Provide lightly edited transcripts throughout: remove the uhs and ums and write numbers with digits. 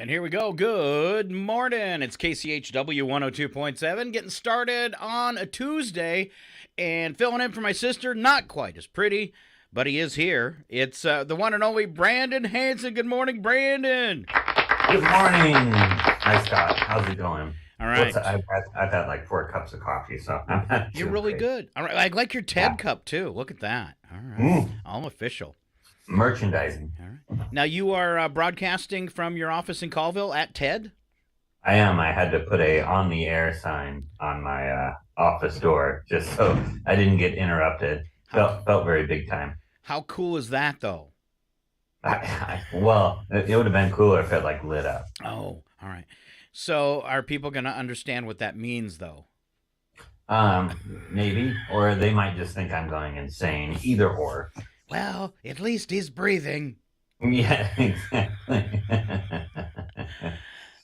And here we go. Good morning. It's KCHW 102.7, getting started on a Tuesday and filling in for my sister. Not quite as pretty, but he is here. It's the one and only Brandon Hansen. Good morning, Brandon. Good morning. Hi, Scott. How's it going? All right. I've had like 4 cups of coffee, so I'm not You're too really great. good. All right. I like your TED Yeah. cup, too. Look at that. All right. All official. Merchandising. All right. Now, you are broadcasting from your office in Colville at TED? I am. I had to put a on the air sign on my office door just so I didn't get interrupted. Felt very big time. How cool is that, though? Well, it would have been cooler if it like lit up. Oh, all right. So are people going to understand what that means, though? Maybe, or they might just think I'm going insane. Either or. Well, at least he's breathing. Yeah, exactly.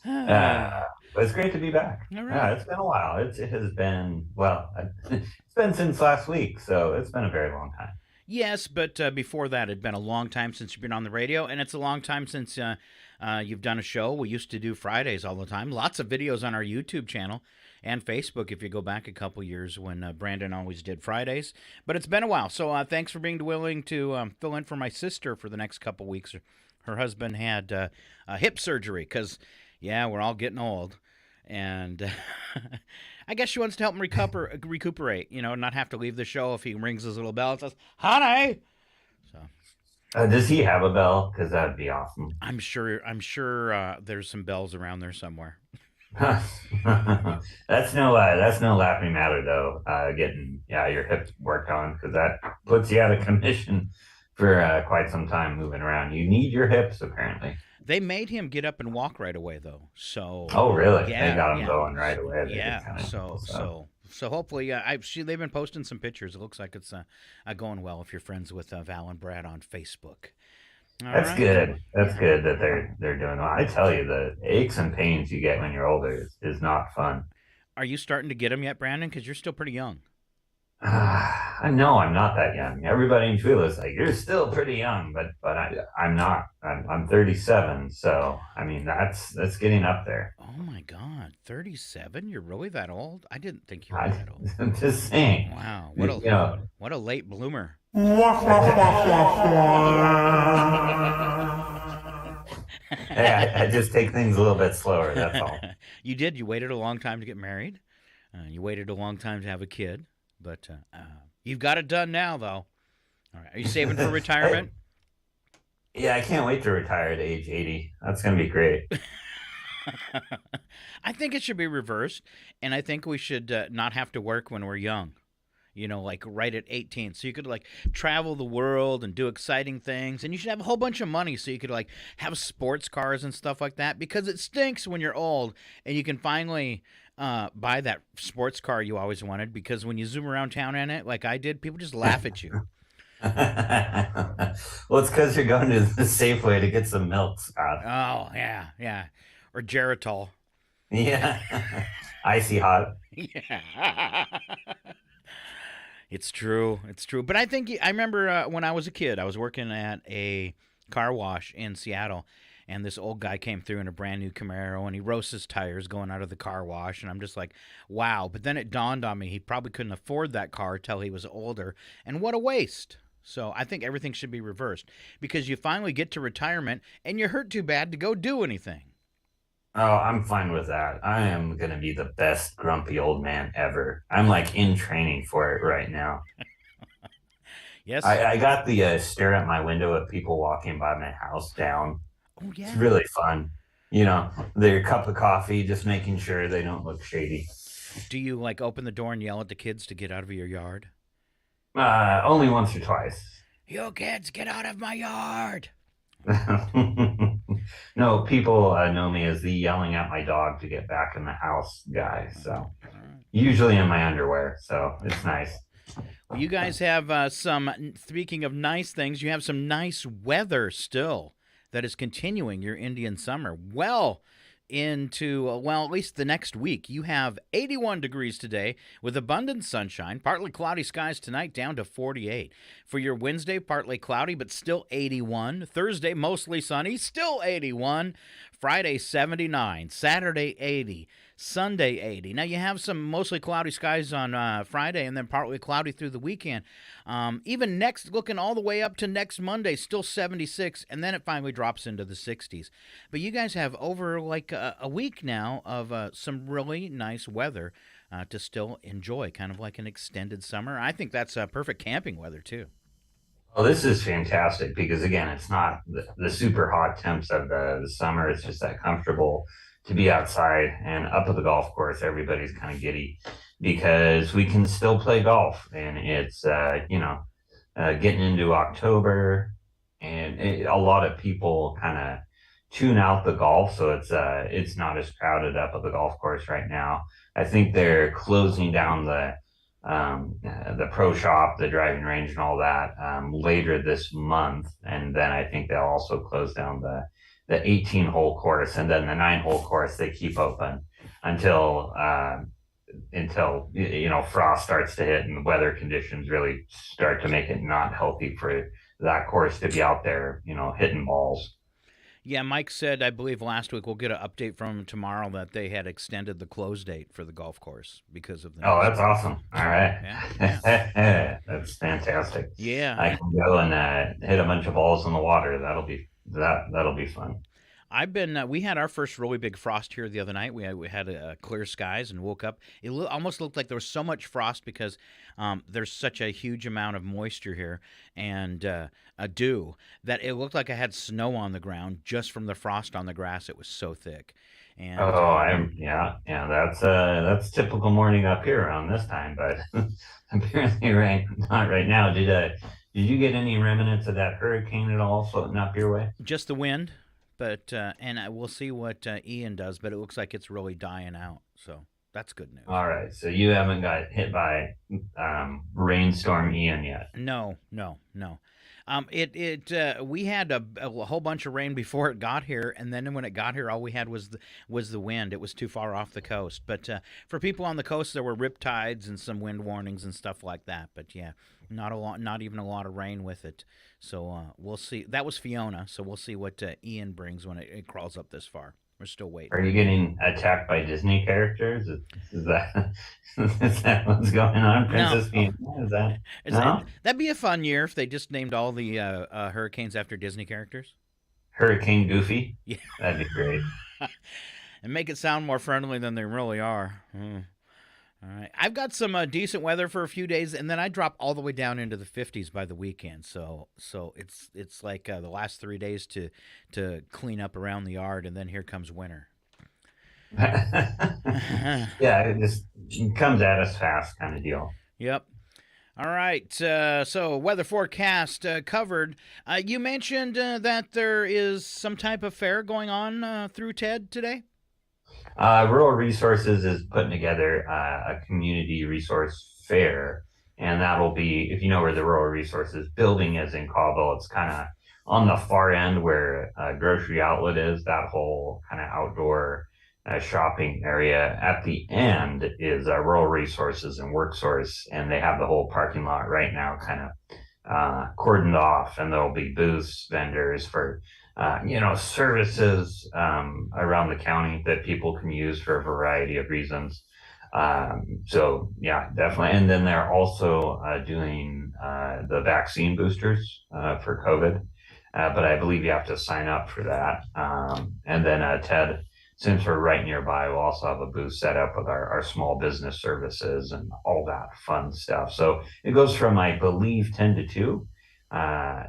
But it's great to be back. All right. Yeah, it's been a while. It has been, well, it's been since last week, so it's been a very long time. Yes, but before that, it'd been a long time since you've been on the radio, and it's a long time since you've done a show. We used to do Fridays all the time. Lots of videos on our YouTube channel and Facebook if you go back a couple years when Brandon always did Fridays. But it's been a while, so thanks for being willing to fill in for my sister for the next couple weeks. Her husband had hip surgery because, yeah, we're all getting old. And I guess she wants to help him recuperate, not have to leave the show if he rings his little bell and says, "Honey." So Does he have a bell? Because that'd be awesome. I'm sure there's some bells around there somewhere. That's no laughing matter though. Getting your hips worked on, because that puts you out of commission for quite some time moving around. You need your hips apparently. They made him get up and walk right away, though. So. Oh, really? Yeah, They got him yeah. going right away. Yeah. So hopefully, they've been posting some pictures. It looks like it's going well. If you're friends with Val and Brad on Facebook. All That's right. good. That's good that they're doing well. I tell you, the aches and pains you get when you're older is not fun. Are you starting to get them yet, Brandon? Because you're still pretty young. I know I'm not that young. Everybody in Twila is like, you're still pretty young, but I'm not. I'm 37, so I mean that's getting up there. Oh my God, 37? You're really that old? I didn't think you were that old. I'm just saying. Wow, what a late bloomer. Hey, I just take things a little bit slower. That's all. You did. You waited a long time to get married. You waited a long time to have a kid. But you've got it done now, though. All right. Are you saving for retirement? Yeah, I can't wait to retire at age 80. That's going to be great. I think it should be reversed, and I think we should not have to work when we're young. Like right at 18. So you could like travel the world and do exciting things, and you should have a whole bunch of money so you could like have sports cars and stuff like that, because it stinks when you're old and you can finally buy that sports car you always wanted, because when you zoom around town in it like I did, people just laugh at you. Well, it's because you're going to the Safeway to get some milk, Scott. Oh, yeah. Or Geritol. Yeah. Icy hot. Yeah. It's true. But I remember when I was a kid, I was working at a car wash in Seattle, and this old guy came through in a brand new Camaro, and he roasts his tires going out of the car wash, and I'm just like, wow. But then it dawned on me he probably couldn't afford that car till he was older, and what a waste. So I think everything should be reversed, because you finally get to retirement, and you're hurt too bad to go do anything. Oh, I'm fine with that. I am going to be the best grumpy old man ever. I'm like in training for it right now. Yes. I got the stare at my window at people walking by my house down. Oh, yeah. It's really fun. Their cup of coffee, just making sure they don't look shady. Do you like open the door and yell at the kids to get out of your yard? Only once or twice. You kids, get out of my yard. No, people know me as the yelling at my dog to get back in the house guy. So usually in my underwear. So it's nice. Well, you guys have speaking of nice things, you have some nice weather still that is continuing your Indian summer well into, well, at least the next week. You have 81 degrees today with abundant sunshine, partly cloudy skies tonight down to 48. For your Wednesday, partly cloudy, but still 81. Thursday, mostly sunny, still 81. Friday, 79. Saturday, 80. Sunday, 80. Now, you have some mostly cloudy skies on Friday and then partly cloudy through the weekend. Even next, looking all the way up to next Monday, still 76, and then it finally drops into the 60s. But you guys have over like a week now of some really nice weather to still enjoy, kind of like an extended summer. I think that's perfect camping weather, too. Well, this is fantastic because again, it's not the super hot temps of the summer. It's just that comfortable to be outside and up at the golf course. Everybody's kind of giddy because we can still play golf, and it's getting into October, and a lot of people kind of tune out the golf, so it's not as crowded up at the golf course right now. I think they're closing down the pro shop, the driving range, and all that later this month, and then I think they'll also close down the 18-hole course, and then the 9-hole course they keep open until frost starts to hit and the weather conditions really start to make it not healthy for that course to be out there, hitting balls. Yeah, Mike said, I believe last week, we'll get an update from him tomorrow that they had extended the close date for the golf course because of the. Oh, that's awesome! All right, yeah. That's fantastic. Yeah, I can go and hit a bunch of balls in the water. That'll be fun. I've been. We had our first really big frost here the other night. We had clear skies and woke up. It almost looked like there was so much frost because there's such a huge amount of moisture here and a dew that it looked like I had snow on the ground just from the frost on the grass. It was so thick. And that's typical morning up here around this time, but apparently not right now. Did you get any remnants of that hurricane at all floating up your way? Just the wind. But we'll see what Ian does, but it looks like it's really dying out. So that's good news. All right. So you haven't got hit by rainstorm Ian yet? No. We had a whole bunch of rain before it got here, and then when it got here, all we had was the wind. It was too far off the coast. But for people on the coast, there were rip tides and some wind warnings and stuff like that. But yeah, not even a lot of rain with it. So we'll see. That was Fiona, so we'll see what Ian brings when it crawls up this far. We're still waiting. Are you getting attacked by Disney characters? Is that is that what's going on, Princess Fiona? Is that no? That'd be a fun year if they just named all the hurricanes after Disney characters. Hurricane Goofy? Yeah. That'd be great. And make it sound more friendly than they really are. All right. I've got some decent weather for a few days, and then I drop all the way down into the 50s by the weekend. So it's like the last 3 days to clean up around the yard, and then here comes winter. Yeah, it comes at us fast kind of deal. Yep. All right. So weather forecast covered. You mentioned that there is some type of fair going on through TED today? Rural Resources is putting together a community resource fair, and that'll be, if you know where the Rural Resources building is in Caldwell, it's kind of on the far end where a grocery outlet is, that whole kind of outdoor shopping area. At the end is Rural Resources and WorkSource, and they have the whole parking lot right now kind of cordoned off, and there'll be booths, vendors for services around the county that people can use for a variety of reasons. So yeah, definitely. And then they're also doing the vaccine boosters for COVID, but I believe you have to sign up for that. And then Ted, since we're right nearby, we'll also have a booth set up with our small business services and all that fun stuff. So it goes from, I believe, 10 to 2.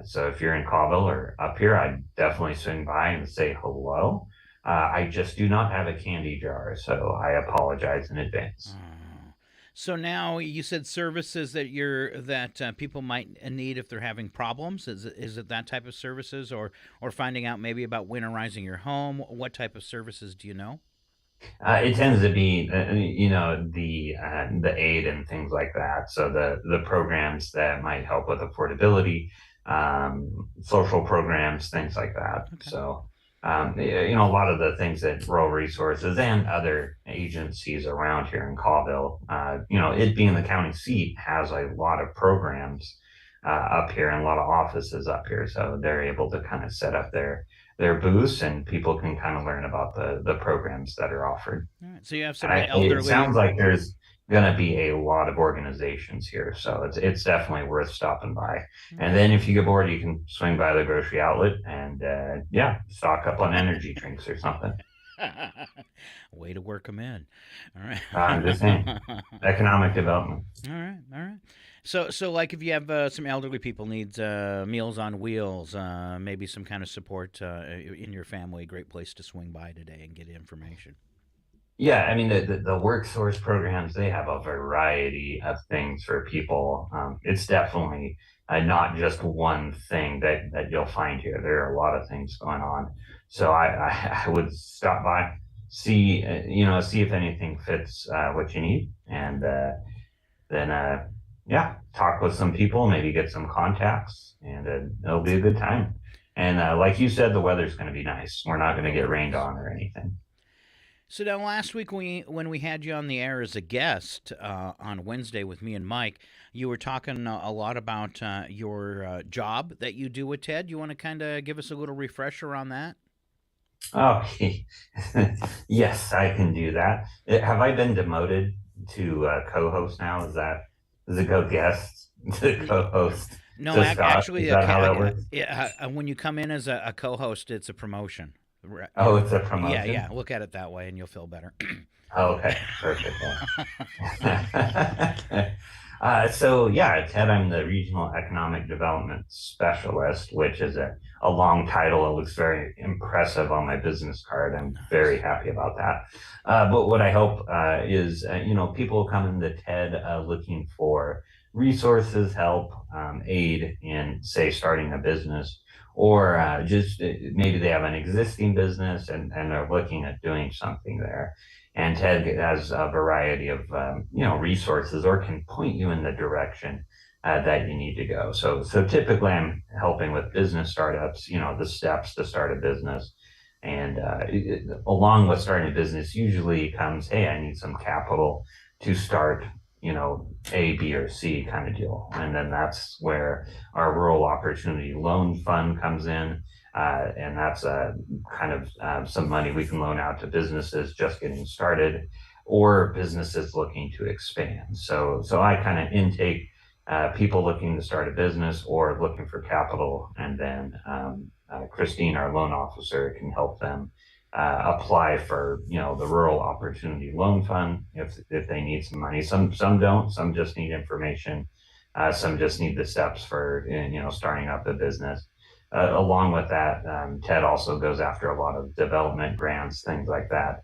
So if you're in Caldwell or up here, I'd definitely swing by and say hello. I just do not have a candy jar, so I apologize in advance. So now you said services that people might need if they're having problems. Is it that type of services, or finding out maybe about winterizing your home? What type of services do you know? It tends to be, the aid and things like that. So the programs that might help with affordability, social programs, things like that. Okay. So a lot of the things that Rural Resources and other agencies around here in Colville, it being the county seat, has a lot of programs up here and a lot of offices up here. So they're able to kind of set up their booths, and people can kind of learn about the programs that are offered. All right. So you have some It elderly. sounds like there's going to be a lot of organizations here, so it's definitely worth stopping by. And then if you get bored, you can swing by the grocery outlet and stock up on energy drinks or something. Way to work them in. All right. I'm just saying, economic development. All right. All right. So like if you have some elderly people needs Meals on Wheels, maybe some kind of support in your family, great place to swing by today and get information. Yeah, I mean the work source programs, they have a variety of things for people. It's definitely not just one thing that you'll find here. There are a lot of things going on. So I would stop by, see if anything fits what you need, and then talk with some people, maybe get some contacts, and it'll be a good time. And like you said, the weather's going to be nice. We're not going to Oh, get it rained is. on or anything. So now last week when we had you on the air as a guest on Wednesday with me and Mike, you were talking a lot about your job that you do with Ted. You want to kind of give us a little refresher on that? Oh, yes, I can do that. Have I been demoted to co-host now? Does it go guest to N- co-host No, to Scott? Is actually, that how that works? yeah, when you come in as a co-host, it's a promotion. Oh, it's a Yeah, promotion. yeah. Look at it that way, and you'll feel better. Okay, perfect. So yeah, Ted, I'm the Regional Economic Development Specialist, which is a long title. It looks very impressive on my business card. I'm very Nice. happy about that. But what I hope is, people come into Ted looking for resources, help, aid in, say, starting a business, or just maybe they have an existing business and they're looking at doing something there. And Ted has a variety of resources, or can point you in the direction that you need to go. So typically, I'm helping with business startups. The steps to start a business, and along with starting a business, usually comes, hey, I need some capital to start. A, B, or C kind of deal, and then that's where our Rural Opportunity Loan Fund comes in, and that's kind of some money we can loan out to businesses just getting started, or businesses looking to expand. So I kind of intake people looking to start a business or looking for capital, and then Christine, our loan officer, can help them apply for the Rural Opportunity Loan Fund if they need some money. Some don't. Some just need information. Some just need the steps for starting up a business. Along with that, Ted also goes after a lot of development grants, things like that,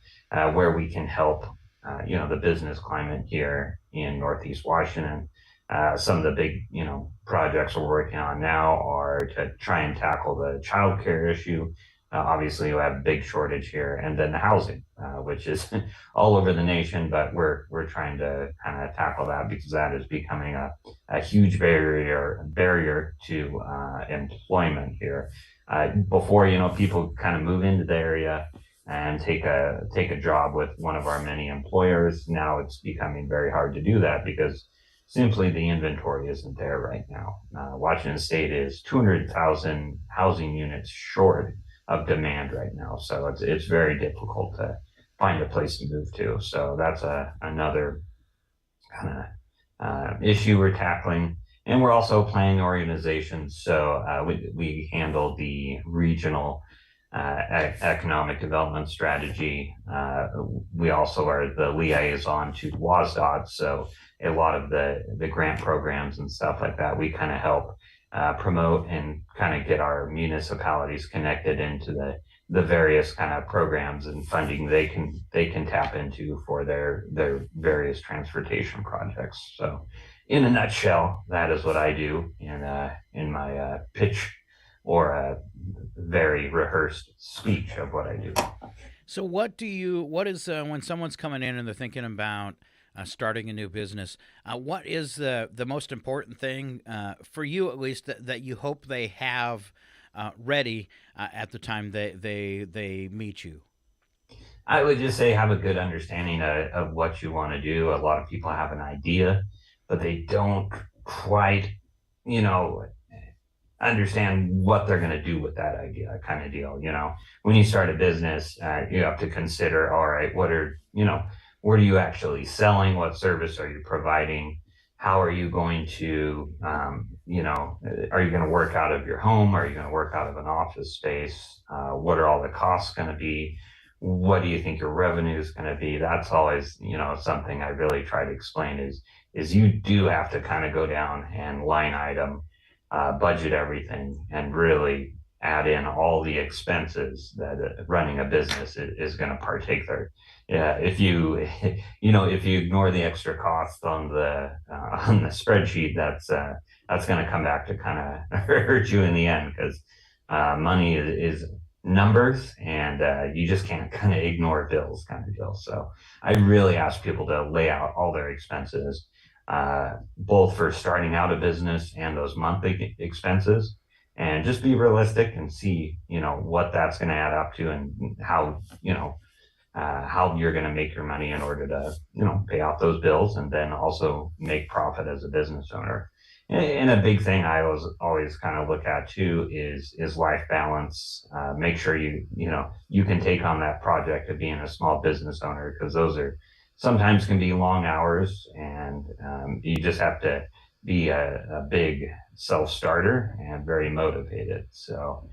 where we can help, the business climate here in Northeast Washington. Some of the big, projects we're working on now are to try and tackle the childcare issue. Obviously, we have a big shortage here, and then the housing, which is all over the nation, but we're trying to kind of tackle that because that is becoming a huge barrier to employment here. Before people kind of move into the area and take a job with one of our many employers, now it's becoming very hard to do that because simply the inventory isn't there right now. Washington State is 200,000 housing units short of demand right now, so it's very difficult to find a place to move to. So that's another kind of issue we're tackling. And we're also planning organizations. So we handle the regional economic development strategy. We also are the liaison to WASDOT. So a lot of the grant programs and stuff like that, we kind of help promote and kind of get our municipalities connected into the various kind of programs and funding they can tap into for their various transportation projects. So, in a nutshell, that is what I do in my pitch, or a very rehearsed speech of what I do. So what is when someone's coming in and they're thinking about starting a new business, what is the most important thing for you, at least, that you hope they have ready at the time they meet you? I would just say have a good understanding of what you want to do. A lot of people have an idea, but they don't quite, you know, understand what they're going to do with that idea, kind of deal. When you start a business, you have to consider, all right, what are you actually selling? What service are you providing? How are you going to, are you going to work out of your home? Are you going to work out of an office space? What are all the costs going to be? What do you think your revenue is going to be? That's always, something I really try to explain is you do have to kind of go down and line item budget everything and really add in all the expenses that running a business is going to partake there. Yeah, if you if you ignore the extra cost on the spreadsheet, that's going to come back to kind of hurt you in the end because money is numbers and you just can't kind of ignore bills kind of deal. So I really ask people to lay out all their expenses both for starting out a business and those monthly expenses, and just be realistic and see, what that's going to add up to and how you're going to make your money in order to, pay off those bills and then also make profit as a business owner. And a big thing I always kind of look at too is life balance. Make sure you can take on that project of being a small business owner because those are sometimes can be long hours, and you just have to be a big self starter and very motivated. So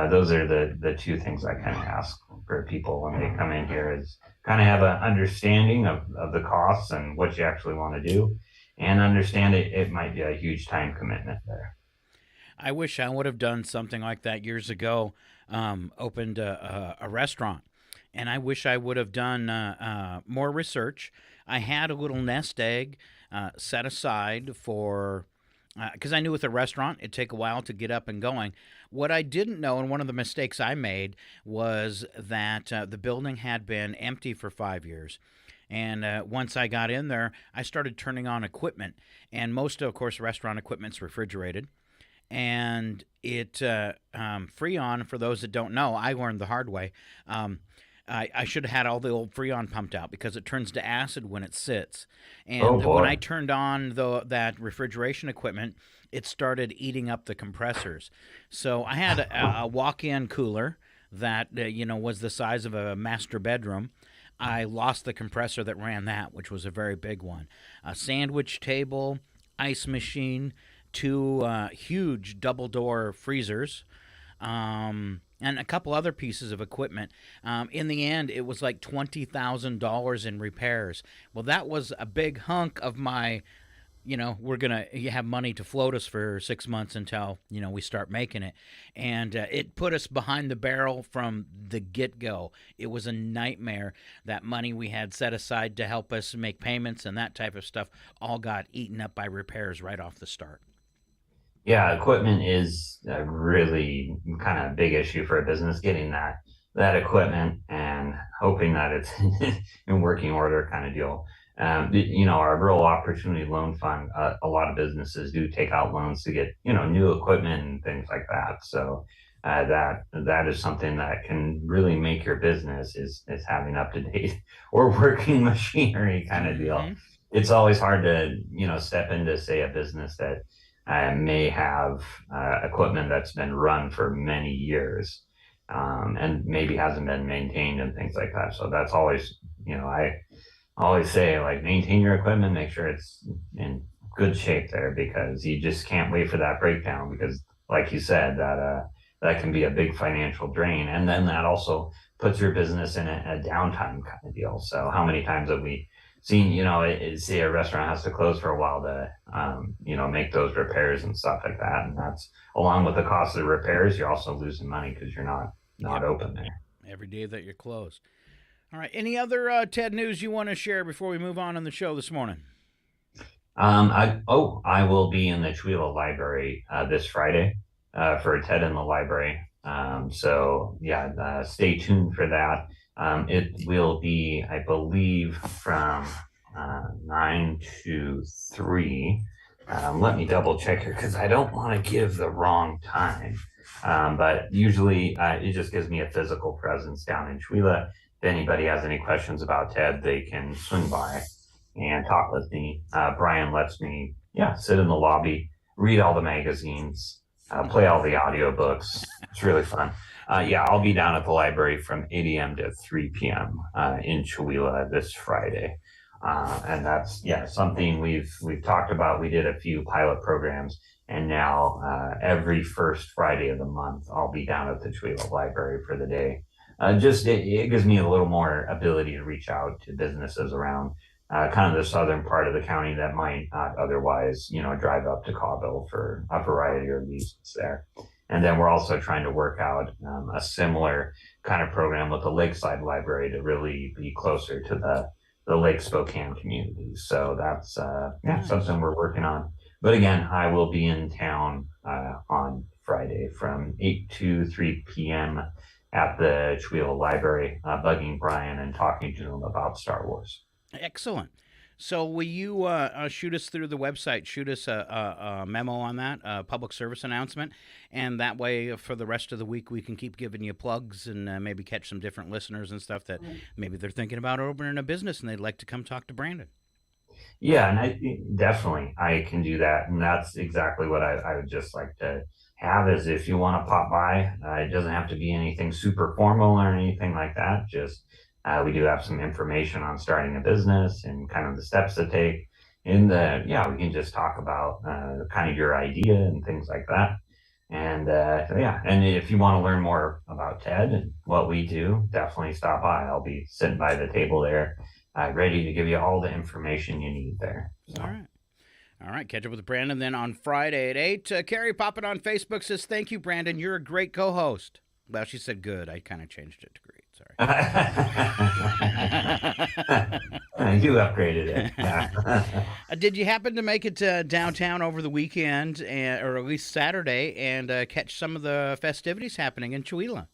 those are the two things I kind of ask for people when they come in here is kind of have an understanding of the costs and what you actually want to do and understand it might be a huge time commitment there. I wish I would have done something like that years ago. Opened a restaurant, and I wish I would have done more research. I had a little nest egg set aside for because I knew with a restaurant it'd take a while to get up and going. What I didn't know, and one of the mistakes I made, was that the building had been empty for 5 years. And once I got in there, I started turning on equipment. And most, of course, restaurant equipment's refrigerated. And Freon, for those that don't know, I learned the hard way. I should have had all the old Freon pumped out because it turns to acid when it sits. Oh And when I boy. turned on that refrigeration equipment, it started eating up the compressors. So I had a walk-in cooler that was the size of a master bedroom. I lost the compressor that ran that, which was a very big one. A sandwich table, ice machine, two huge double door freezers, and a couple other pieces of equipment. In the end, it was like $20,000 in repairs. Well, that was a big hunk of my. We're gonna have money to float us for 6 months until we start making it, and it put us behind the barrel from the get go. It was a nightmare. That money we had set aside to help us make payments and that type of stuff all got eaten up by repairs right off the start. Yeah, equipment is a really kind of big issue for a business. Getting that equipment and hoping that it's in working order, kind of deal. Our Rural Opportunity Loan Fund, a lot of businesses do take out loans to get new equipment and things like that. So that is something that can really make your business is having up to date or working machinery kind of deal. Mm-hmm. It's always hard to step into say a business that may have equipment that's been run for many years and maybe hasn't been maintained and things like that. So that's always, I always say like maintain your equipment, make sure it's in good shape there because you just can't wait for that breakdown because, like you said, that can be a big financial drain, and then that also puts your business in a downtime kind of deal. So how many times have we seen, say a restaurant has to close for a while to, make those repairs and stuff like that. And that's along with the cost of the repairs, you're also losing money because you're not Yep. open there. Every day that you're closed. All right. Any other TED news you want to share before we move on in the show this morning? I will be in the Chewela Library this Friday for a TED in the library. So yeah, stay tuned for that. It will be, I believe, from 9 to 3. Let me double check here because I don't want to give the wrong time. But usually it just gives me a physical presence down in Chula. If anybody has any questions about TED, they can swing by and talk with me. Brian lets me, sit in the lobby, read all the magazines, play all the audiobooks. It's really fun. I'll be down at the library from 8 a.m. to 3 p.m. In Chihuahua this Friday. And that's something we've talked about. We did a few pilot programs, and now every first Friday of the month, I'll be down at the Chihuahua Library for the day. It gives me a little more ability to reach out to businesses around kind of the southern part of the county that might not otherwise, drive up to Cawville for a variety of reasons there. And then we're also trying to work out a similar kind of program with the Lakeside Library to really be closer to the Lake Spokane community. So that's Nice. something we're working on. But again, I will be in town on Friday from 8 to 3 p.m. at the Chihuahua Library, bugging Brian and talking to him about Star Wars. Excellent. So will you shoot us through the website, shoot us a memo on that, a public service announcement, and that way for the rest of the week we can keep giving you plugs and maybe catch some different listeners and stuff that maybe they're thinking about opening a business and they'd like to come talk to Brandon. Yeah, and definitely I can do that, and that's exactly what I would just like to have. Is if you want to pop by, it doesn't have to be anything super formal or anything like that. Just we do have some information on starting a business and kind of the steps to take. And we can just talk about kind of your idea and things like that. And and if you want to learn more about TED and what we do, definitely stop by. I'll be sitting by the table there, ready to give you all the information you need there. So. All right. All right. Catch up with Brandon then on Friday at 8. Carrie popping on Facebook says, "Thank you, Brandon. You're a great co-host." Well, she said good. I kind of changed it to great. Sorry. You upgraded it. Yeah. Did you happen to make it to downtown over the weekend, or at least Saturday, and catch some of the festivities happening in Chihuahua?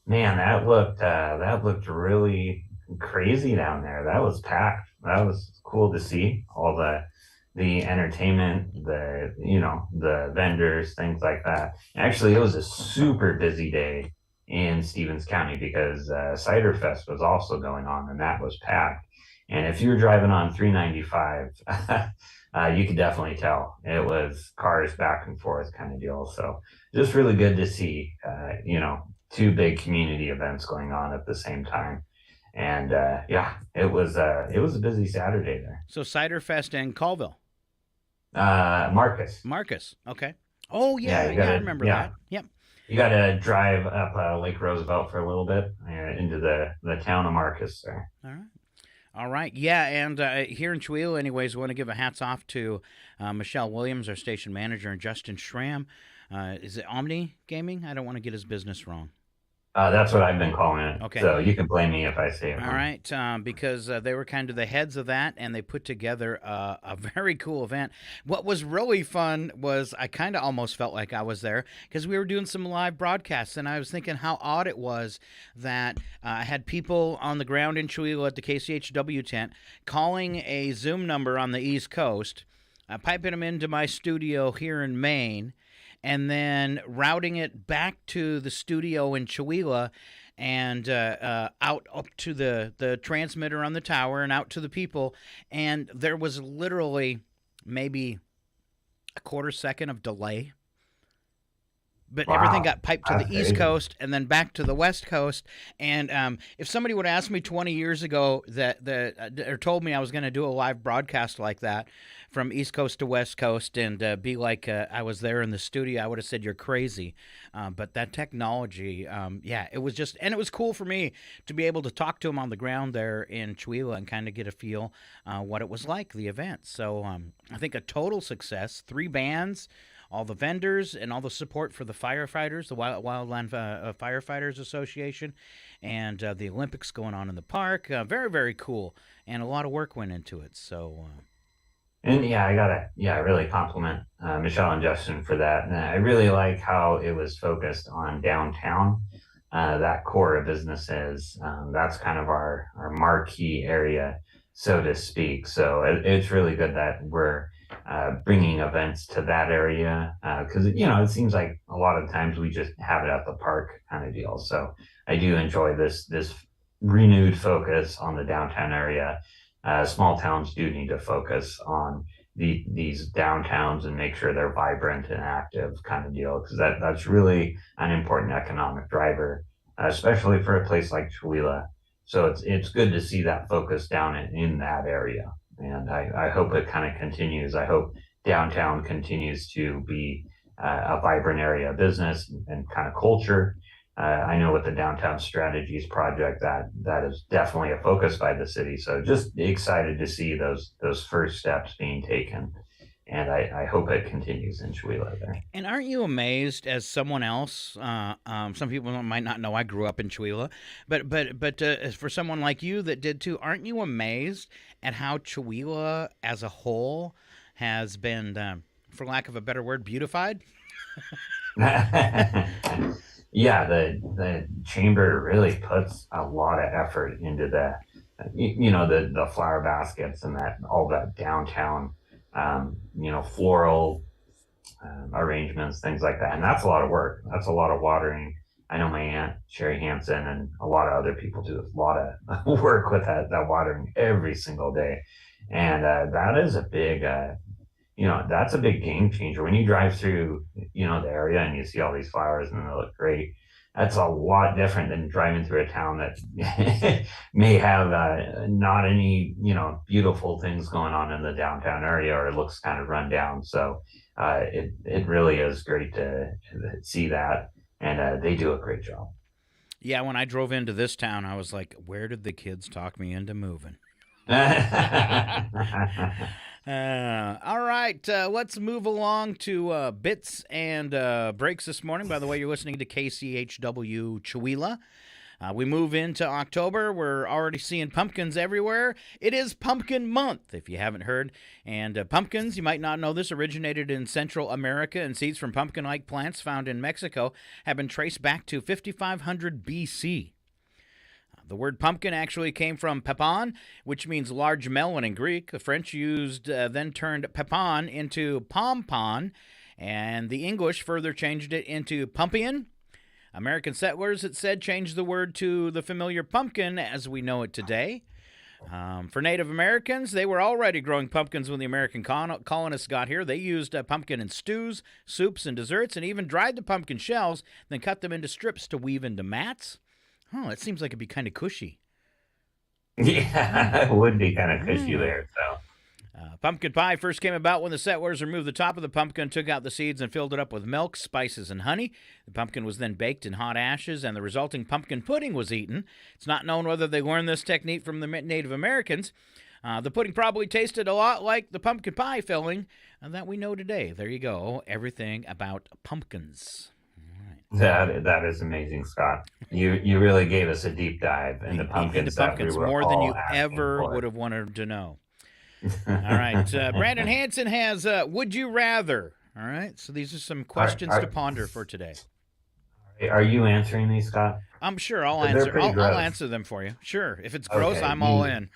Man, that looked really crazy down there. That was packed. That was cool to see all the entertainment, the vendors, things like that. Actually, it was a super busy day in Stevens County because Cider Fest was also going on, and that was packed. And if you were driving on 395, you could definitely tell it was cars back and forth kind of deal. So just really good to see, two big community events going on at the same time. And it was a busy Saturday there. So Cider Fest in Colville. Marcus. Okay. Oh yeah, I remember that. Yep. You got to drive up Lake Roosevelt for a little bit into the town of Marcus there. All right. Yeah, and here in Chihuahua, anyways, I want to give a hats off to Michelle Williams, our station manager, and Justin Schramm. Is it Omni Gaming? I don't want to get his business wrong. That's what I've been calling it. Okay. So you can blame me if I say it wrong. All right, because they were kind of the heads of that, and they put together a very cool event. What was really fun was I kind of almost felt like I was there because we were doing some live broadcasts, and I was thinking how odd it was that I had people on the ground in Chihuahua at the KCHW tent calling a Zoom number on the East Coast, piping them into my studio here in Maine, and then routing it back to the studio in Chihuahua and out up to the transmitter on the tower and out to the people. And there was literally maybe a quarter second of delay. But everything got piped to the East Coast and then back to the West Coast. And if somebody would ask me 20 years ago or told me I was going to do a live broadcast like that from East Coast to West Coast and be like I was there in the studio, I would have said you're crazy. But that technology, it was just, and it was cool for me to be able to talk to them on the ground there in Chihuahua and kind of get a feel what it was like, the event. So I think a total success, 3 bands, all the vendors, and all the support for the firefighters, the Wildland Firefighters Association, and the Olympics going on in the park. Very, very cool, and a lot of work went into it. So, and I really compliment Michelle and Justin for that. And I really like how it was focused on downtown, that core of businesses. That's kind of our marquee area, so to speak. So it's really good that we're bringing events to that area because it seems like a lot of times we just have it at the park kind of deal. So I do enjoy this renewed focus on the downtown area. Small towns do need to focus on these downtowns and make sure they're vibrant and active kind of deal because that's really an important economic driver, especially for a place like Chihuahua. So it's good to see that focus down in that area, and I hope it kind of continues. I hope downtown continues to be a vibrant area of business and kind of culture. I know with the downtown strategies project that is definitely a focus by the city. So just excited to see those first steps being taken, and I hope it continues in Chihuahua there. And aren't you amazed as someone else? Some people might not know I grew up in Chihuahua, but for someone like you that did too, aren't you amazed at how Chihuahua as a whole has been, for lack of a better word, beautified? Yeah, the chamber really puts a lot of effort into the flower baskets and that all that downtown floral arrangements, things like that. And that's a lot of work. That's a lot of watering. I know my aunt Sherry Hansen and a lot of other people do a lot of work with that watering every single day, and that is a big that's a big game changer when you drive through the area and you see all these flowers and they look great. That's a lot different than driving through a town that may have not any beautiful things going on in the downtown area, or it looks kind of run down. So it really is great to see that, and they do a great job. Yeah, when I drove into this town, I was like, where did the kids talk me into moving? All right, let's move along to bits and breaks this morning. By the way, you're listening to KCHW Chihuahua. We move into October. We're already seeing pumpkins everywhere. It is Pumpkin Month, if you haven't heard. And pumpkins, you might not know this, originated in Central America, and seeds from pumpkin-like plants found in Mexico have been traced back to 5500 BC. The word pumpkin actually came from pepon, which means large melon in Greek. The French then turned pepon into pompon, and the English further changed it into pumpion. American settlers, it said, changed the word to the familiar pumpkin as we know it today. For Native Americans, they were already growing pumpkins when the American colonists got here. They used pumpkin in stews, soups, and desserts, and even dried the pumpkin shells, then cut them into strips to weave into mats. Oh, it seems like it'd be kind of cushy. Yeah, it would be kind of cushy there. So, pumpkin pie first came about when the settlers removed the top of the pumpkin, took out the seeds, and filled it up with milk, spices, and honey. The pumpkin was then baked in hot ashes, and the resulting pumpkin pudding was eaten. It's not known whether they learned this technique from the Native Americans. The pudding probably tasted a lot like the pumpkin pie filling that we know today. There you go. Everything about pumpkins. That is amazing, Scott. You really gave us a deep dive into pumpkins. More than you ever would have wanted to know. All right. Brandon Hansen has Would You Rather. All right. So these are some questions to ponder for today. Are you answering these, Scott? I'm sure I'll answer. I'll answer them for you. Sure. If it's gross, I'm all in.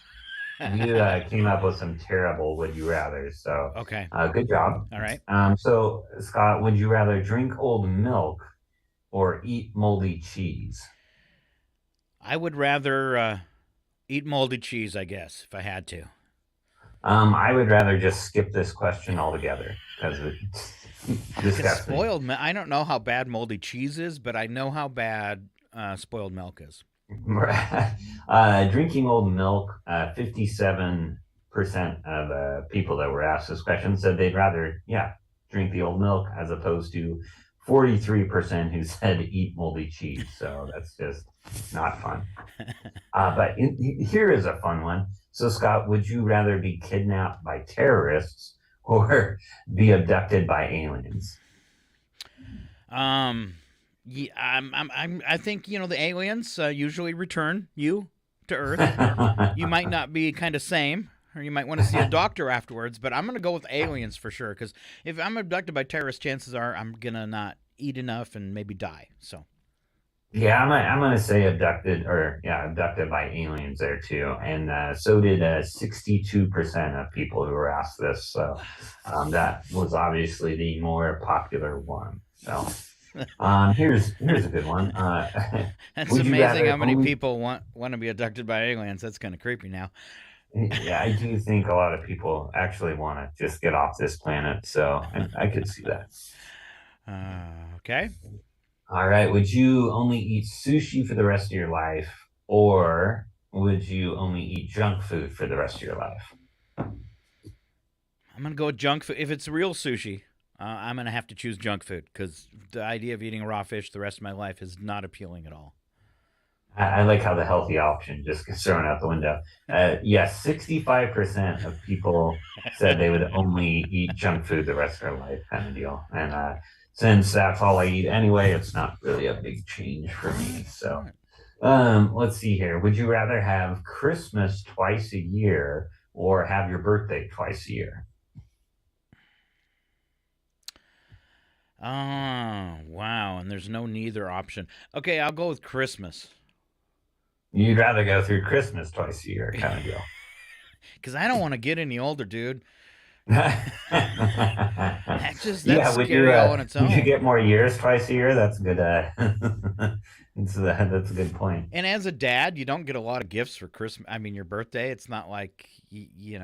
You came up with some terrible would you rather. So okay. Good job. All right. So Scott, would you rather drink old milk or eat moldy cheese? I would rather eat moldy cheese, I guess, if I had to. I would rather just skip this question altogether because it's spoiled. I don't know how bad moldy cheese is, but I know how bad spoiled milk is. Drinking old milk, 57% of people that were asked this question said they'd rather, drink the old milk as opposed to 43% who said eat moldy cheese. So that's just not fun. But here is a fun one. So, Scott, would you rather be kidnapped by terrorists or be abducted by aliens? Yeah, I think the aliens usually return you to Earth. You might not be kind of same, or you might want to see a doctor afterwards. But I'm going to go with aliens for sure, because if I'm abducted by terrorists, chances are I'm gonna not eat enough and maybe die. So. Yeah, I'm gonna say abducted or yeah, abducted by aliens there too, and so did 62% of people who were asked this. So that was obviously the more popular one. So here's a good one. That's Would you amazing rather how many only? people want to be abducted by aliens. That's kind of creepy now. Yeah, I do think a lot of people actually want to just get off this planet. So I could see that. Okay. All right. Would you only eat sushi for the rest of your life, or would you only eat junk food for the rest of your life? I'm gonna go with junk food. If it's real sushi, I'm gonna have to choose junk food because the idea of eating raw fish the rest of my life is not appealing at all. I like how the healthy option just gets thrown out the window. Yes, 65% of people said they would only eat junk food the rest of their life, kind of deal. And since that's all I eat anyway, it's not really a big change for me. All So right. let's see here. Would you rather have Christmas twice a year or have your birthday twice a year? Oh wow, and there's no neither option. Okay, I'll go with Christmas You'd rather go through Christmas twice a year, kind of deal. because I don't want to get any older, dude. That's Yeah, scary all on its would you own. get more years twice a year? That's a good that's a good point. And as a dad, you don't get a lot of gifts for Christmas. I mean, your birthday. It's not like you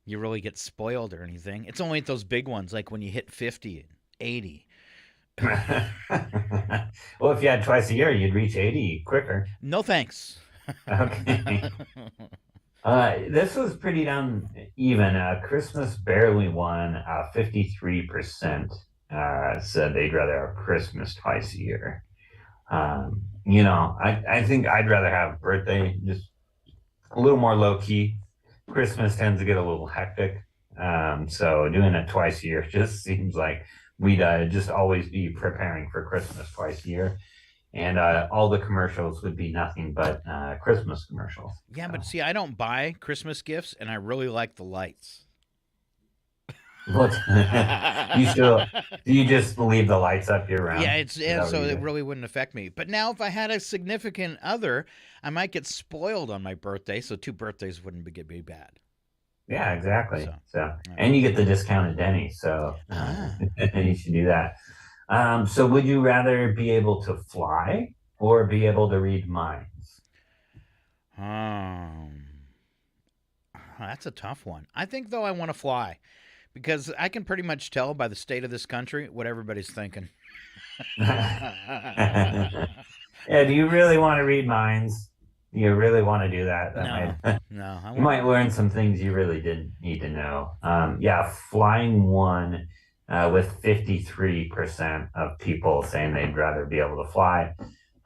really get spoiled or anything. It's only at those big ones, like when you hit 50 and 80. Well, if you had twice a year, you'd reach 80 quicker. No thanks. Okay. This was pretty down even. Christmas barely won. 53% said they'd rather have Christmas twice a year. I think I'd rather have birthday just a little more low key. Christmas tends to get a little hectic. So doing it twice a year just seems like we'd just always be preparing for Christmas twice a year. And all the commercials would be nothing but Christmas commercials. Yeah, but So, see, I don't buy Christmas gifts, and I really like the lights. what you still do you just leave the lights up year Yeah, round? Is that what so you it do? really wouldn't affect me. But now, if I had a significant other, I might get spoiled on my birthday, so two birthdays wouldn't be bad. Yeah, exactly. So, So, all right. and you get the discounted Denny, so Ah, you should do that. So, would you rather be able to fly or be able to read minds? um, that's a tough one. I think though I want to fly because I can pretty much tell by the state of this country what everybody's thinking. Yeah, do you really want to read minds? Do you really want to do that? That No, might no, I you want. might learn some things you really didn't need to know. Yeah, flying one with 53% of people saying they'd rather be able to fly.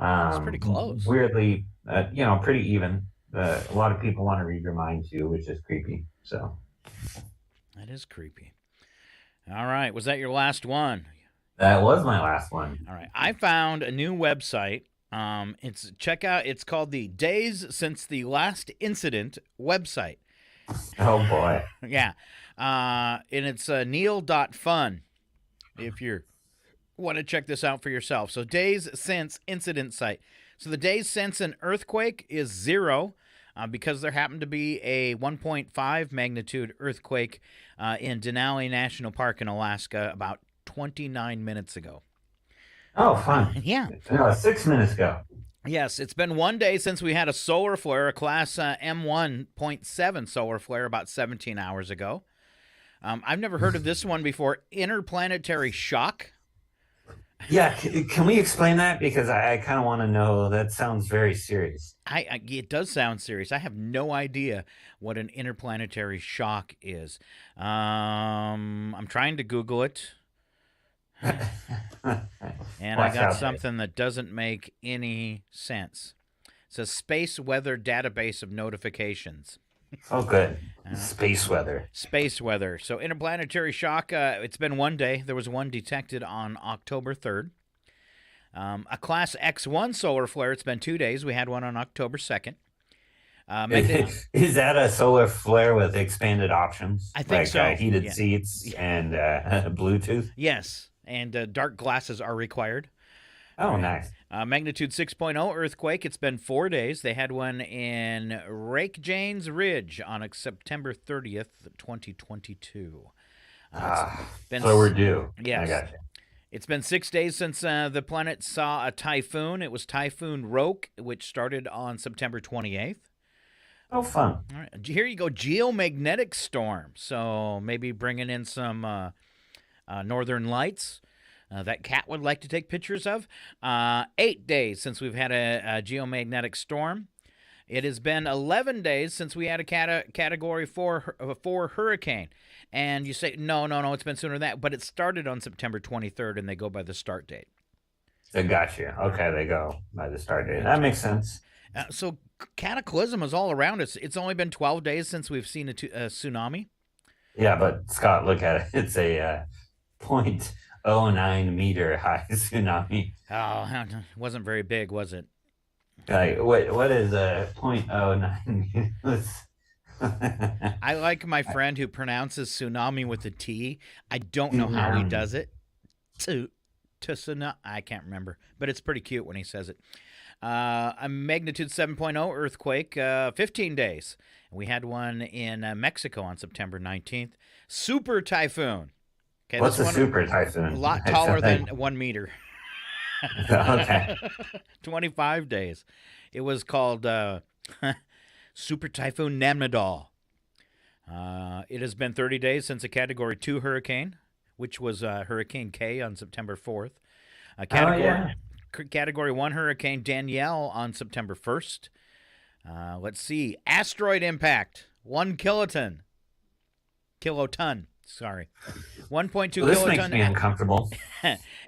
It's pretty close. Weirdly, pretty even. A lot of people want to read your mind too, which is creepy. So That is creepy. All right, was that your last one? that was my last one. All right, I found a new website. It's check out. It's called the Days Since the Last Incident website. Oh boy. Yeah, and it's neil.fun if you want to check this out for yourself. So days since incident site. So the days since an earthquake is zero. Because there happened to be a 1.5 magnitude earthquake in Denali National Park in Alaska about 29 minutes ago. Oh, fun. Yeah. No, 6 minutes ago. Yes, it's been one day since we had a solar flare, a class M1.7 solar flare about 17 hours ago. I've never heard of this one before. Interplanetary shock. Yeah, can we explain that? Because I kind of want to know. That sounds very serious. It does sound serious. I have no idea what an interplanetary shock is. I'm trying to Google it, and I Watch got out there. something that doesn't make any sense. It's a space weather database of notifications. Oh, good. Uh, Space weather. Space weather. So interplanetary shock. It's been one day. There was one detected on October 3rd. A class X1 solar flare. It's been 2 days. We had one on October 2nd. Is that a solar flare with expanded options, I think like so. heated Yeah. seats and Bluetooth? Yes. And dark glasses are required. Oh, nice. Magnitude 6.0 earthquake. It's been 4 days. They had one in Rake Janes Ridge on September 30th, 2022. It's been So we're due. I yes. got you. It's been 6 days since the planet saw a typhoon. It was Typhoon Roke, which started on September 28th. Oh, fun. All right, here you go. Geomagnetic storm. So maybe bringing in some northern lights. That Cat would like to take pictures of. 8 days since we've had a geomagnetic storm. It has been 11 days since we had a Category 4 hurricane. And you say, no, it's been sooner than that. But it started on September 23rd, and they go by the start date. I got you. Okay, they go by the start date. That makes sense. So cataclysm is all around us. It's only been 12 days since we've seen a tsunami. Yeah, but Scott, look at it. It's a 0.09 meter high tsunami. Oh, it wasn't very big, was it? Like what is a 0.09 meters? I like my friend who pronounces tsunami with a T. I don't know how he does it. Tsunami. I can't remember, but it's pretty cute when he says it. A magnitude 7.0 earthquake, 15 days. We had one in Mexico on September 19th. Super typhoon. Okay, what's a super typhoon? A lot taller than 1 meter. Okay. 25 days. It was called Super Typhoon Namnadal. It has been 30 days since a Category 2 hurricane, which was Hurricane K on September 4th. Category 1 Hurricane Danielle on September 1st. Let's see. Asteroid impact. 1 kiloton. Sorry. 1.2 kiloton. This makes me uncomfortable.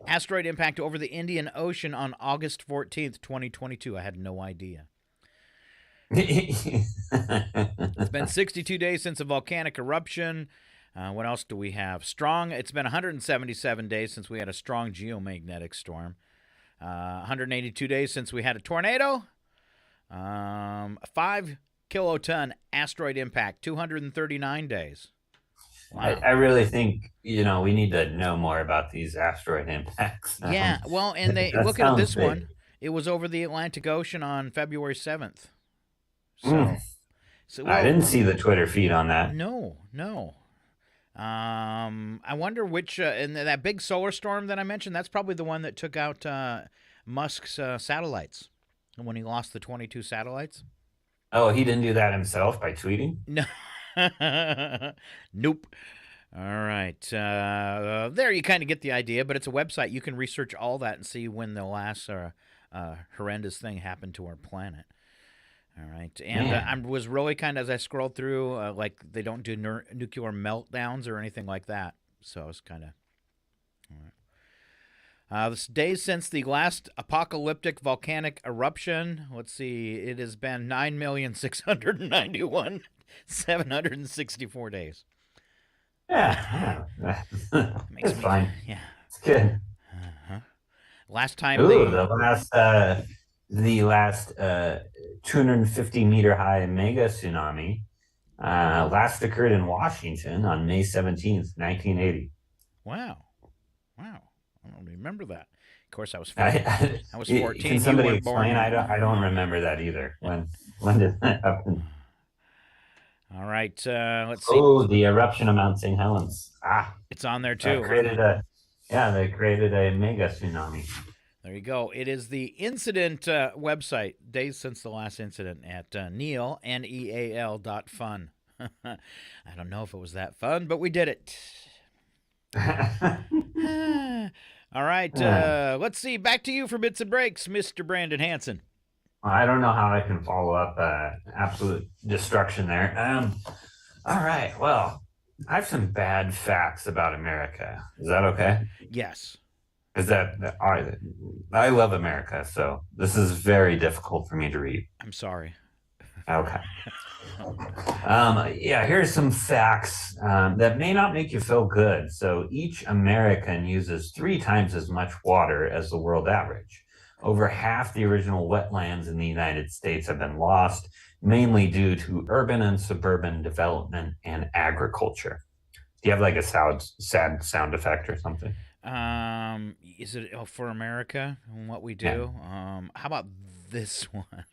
Asteroid impact over the Indian Ocean on August 14th, 2022. I had no idea. It's been 62 days since a volcanic eruption. What else do we have? It's been 177 days since we had a strong geomagnetic storm. 182 days since we had a tornado. 5 kiloton asteroid impact, 239 days. Wow. I really think, we need to know more about these asteroid impacts. Yeah, well, and they look at this big one. It was over the Atlantic Ocean on February 7th. So I didn't see the Twitter feed on that. No. I wonder which, and that big solar storm that I mentioned, that's probably the one that took out Musk's satellites when he lost the 22 satellites. Oh, he didn't do that himself by tweeting? No. Nope. All right. There you kind of get the idea, but it's a website. You can research all that and see when the last horrendous thing happened to our planet. All right. And I was really kind of, as I scrolled through, like they don't do nuclear meltdowns or anything like that. So I was kind of, all right. This days since the last apocalyptic volcanic eruption. Let's see. It has been 9,691,764 days. Yeah. It's fine. Yeah. It's good. Last time the last 250 meter high mega tsunami last occurred in Washington on May 17th, 1980. Wow. I don't remember that. Of course, I was 14. I was 14. Can somebody explain? I don't remember that either. When did that happen? All right. Let's see. Oh, the eruption of Mount St. Helens. It's on there too. They created a mega tsunami. There you go. It is the incident website, days since the last incident at Neal, NEAL.fun. I don't know if it was that fun, but we did it. All right. Let's see. Back to you for Bits and Breaks, Mr. Brandon Hansen. I don't know how I can follow up absolute destruction there. All right. Well, I have some bad facts about America. Is that okay? Yes. Is that I love America, so this is very difficult for me to read. I'm sorry. Okay. Here's some facts that may not make you feel good. So each American uses 3 times as much water as the world average. Over half the original wetlands in the United States have been lost, mainly due to urban and suburban development and agriculture. Do you have like a sad sound effect or something? Is it for America and what we Yeah. do? How about this one?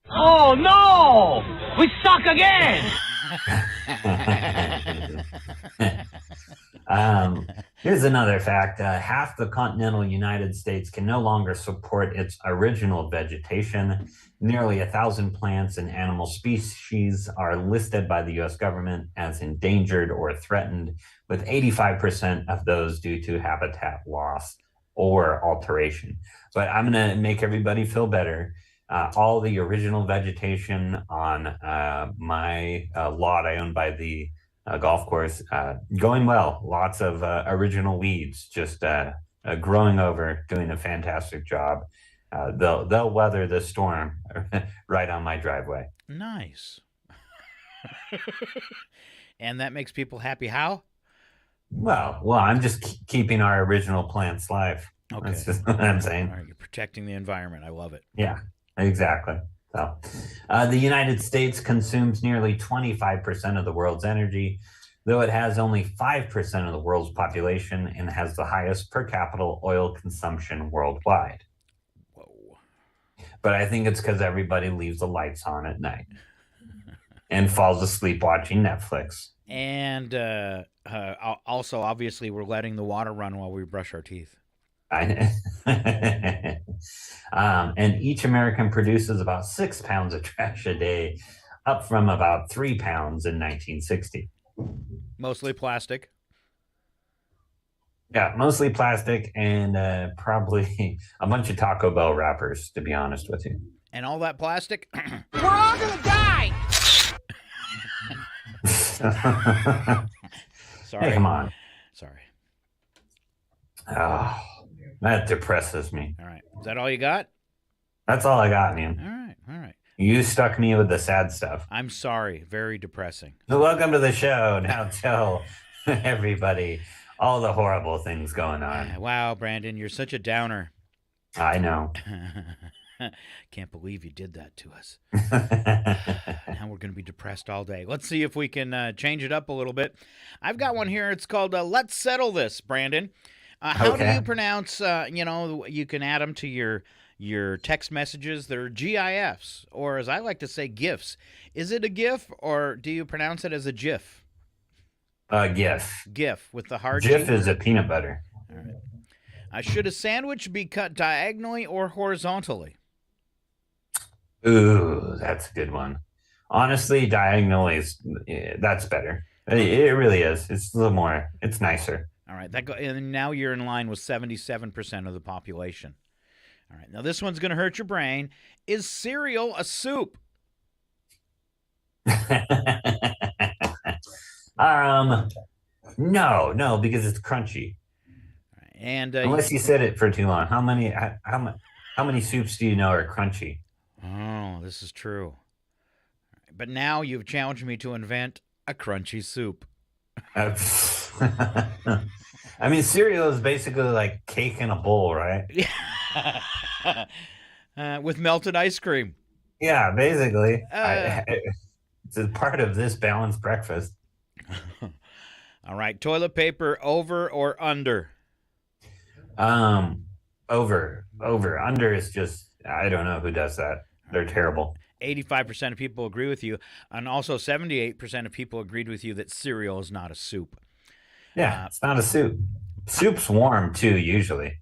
Oh no! We suck again! Here's another fact. Half the continental United States can no longer support its original vegetation. Nearly 1,000 plants and animal species are listed by the US government as endangered or threatened, with 85% of those due to habitat loss or alteration. But I'm going to make everybody feel better. All the original vegetation on my lot I own by the golf course, going well. Lots of original weeds just growing over, doing a fantastic job. They'll weather the storm right on my driveway. Nice. And that makes people happy. How? Well, I'm just keeping our original plants live. Okay. That's just what I'm saying. All right, you're protecting the environment. I love it. Yeah, exactly. So, the United States consumes nearly 25% of the world's energy, though it has only 5% of the world's population and has the highest per capita oil consumption worldwide. Whoa. But I think it's because everybody leaves the lights on at night and falls asleep watching Netflix. And also, obviously, we're letting the water run while we brush our teeth. And each American produces about 6 pounds of trash a day, up from about 3 pounds in 1960. Mostly plastic. Yeah, mostly plastic and probably a bunch of Taco Bell wrappers, to be honest with you. And all that plastic? We're all gonna die! Sorry. Hey, come on. Sorry. Oh, that depresses me. All right. Is that all you got? That's all I got, man. All right. All right. You stuck me with the sad stuff. I'm sorry. Very depressing. So welcome to the show. Now tell everybody all the horrible things going on. Wow, Brandon, you're such a downer. I know. Can't believe you did that to us. Now we're going to be depressed all day. Let's see if we can change it up a little bit. I've got one here. It's called Let's Settle This, Brandon. How do you pronounce, you can add them to your text messages. They're GIFs, or as I like to say, GIFs. Is it a GIF, or do you pronounce it as a GIF? GIF. GIF with the hard GIF G? is a peanut butter. All right. Should a sandwich be cut diagonally or horizontally? Ooh, that's a good one. Honestly, diagonally that's better. It really is. It's a little more. It's nicer. All right. And now you're in line with 77% of the population. All right. Now this one's going to hurt your brain. Is cereal a soup? No, because it's crunchy. And unless you sit it for too long. How many soups do you know are crunchy? Oh, this is true. But now you've challenged me to invent a crunchy soup. I mean, cereal is basically like cake in a bowl, right? With melted ice cream. Yeah, basically. It's a part of this balanced breakfast. All right. Toilet paper over or under? Over. Under is just, I don't know who does that. They're terrible. 85% of people agree with you. And also 78% of people agreed with you that cereal is not a soup. Yeah, it's not a soup. Soup's warm too, usually.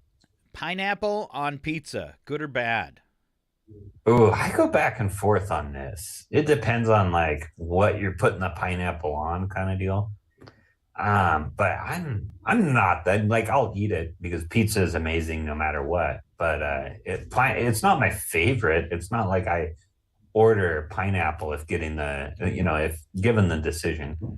Pineapple on pizza, good or bad? Ooh, I go back and forth on this. It depends on like what you're putting the pineapple on, kind of deal. But I'm not that, like, I'll eat it because pizza is amazing no matter what. But it's not my favorite. It's not like I order pineapple if if given the decision. All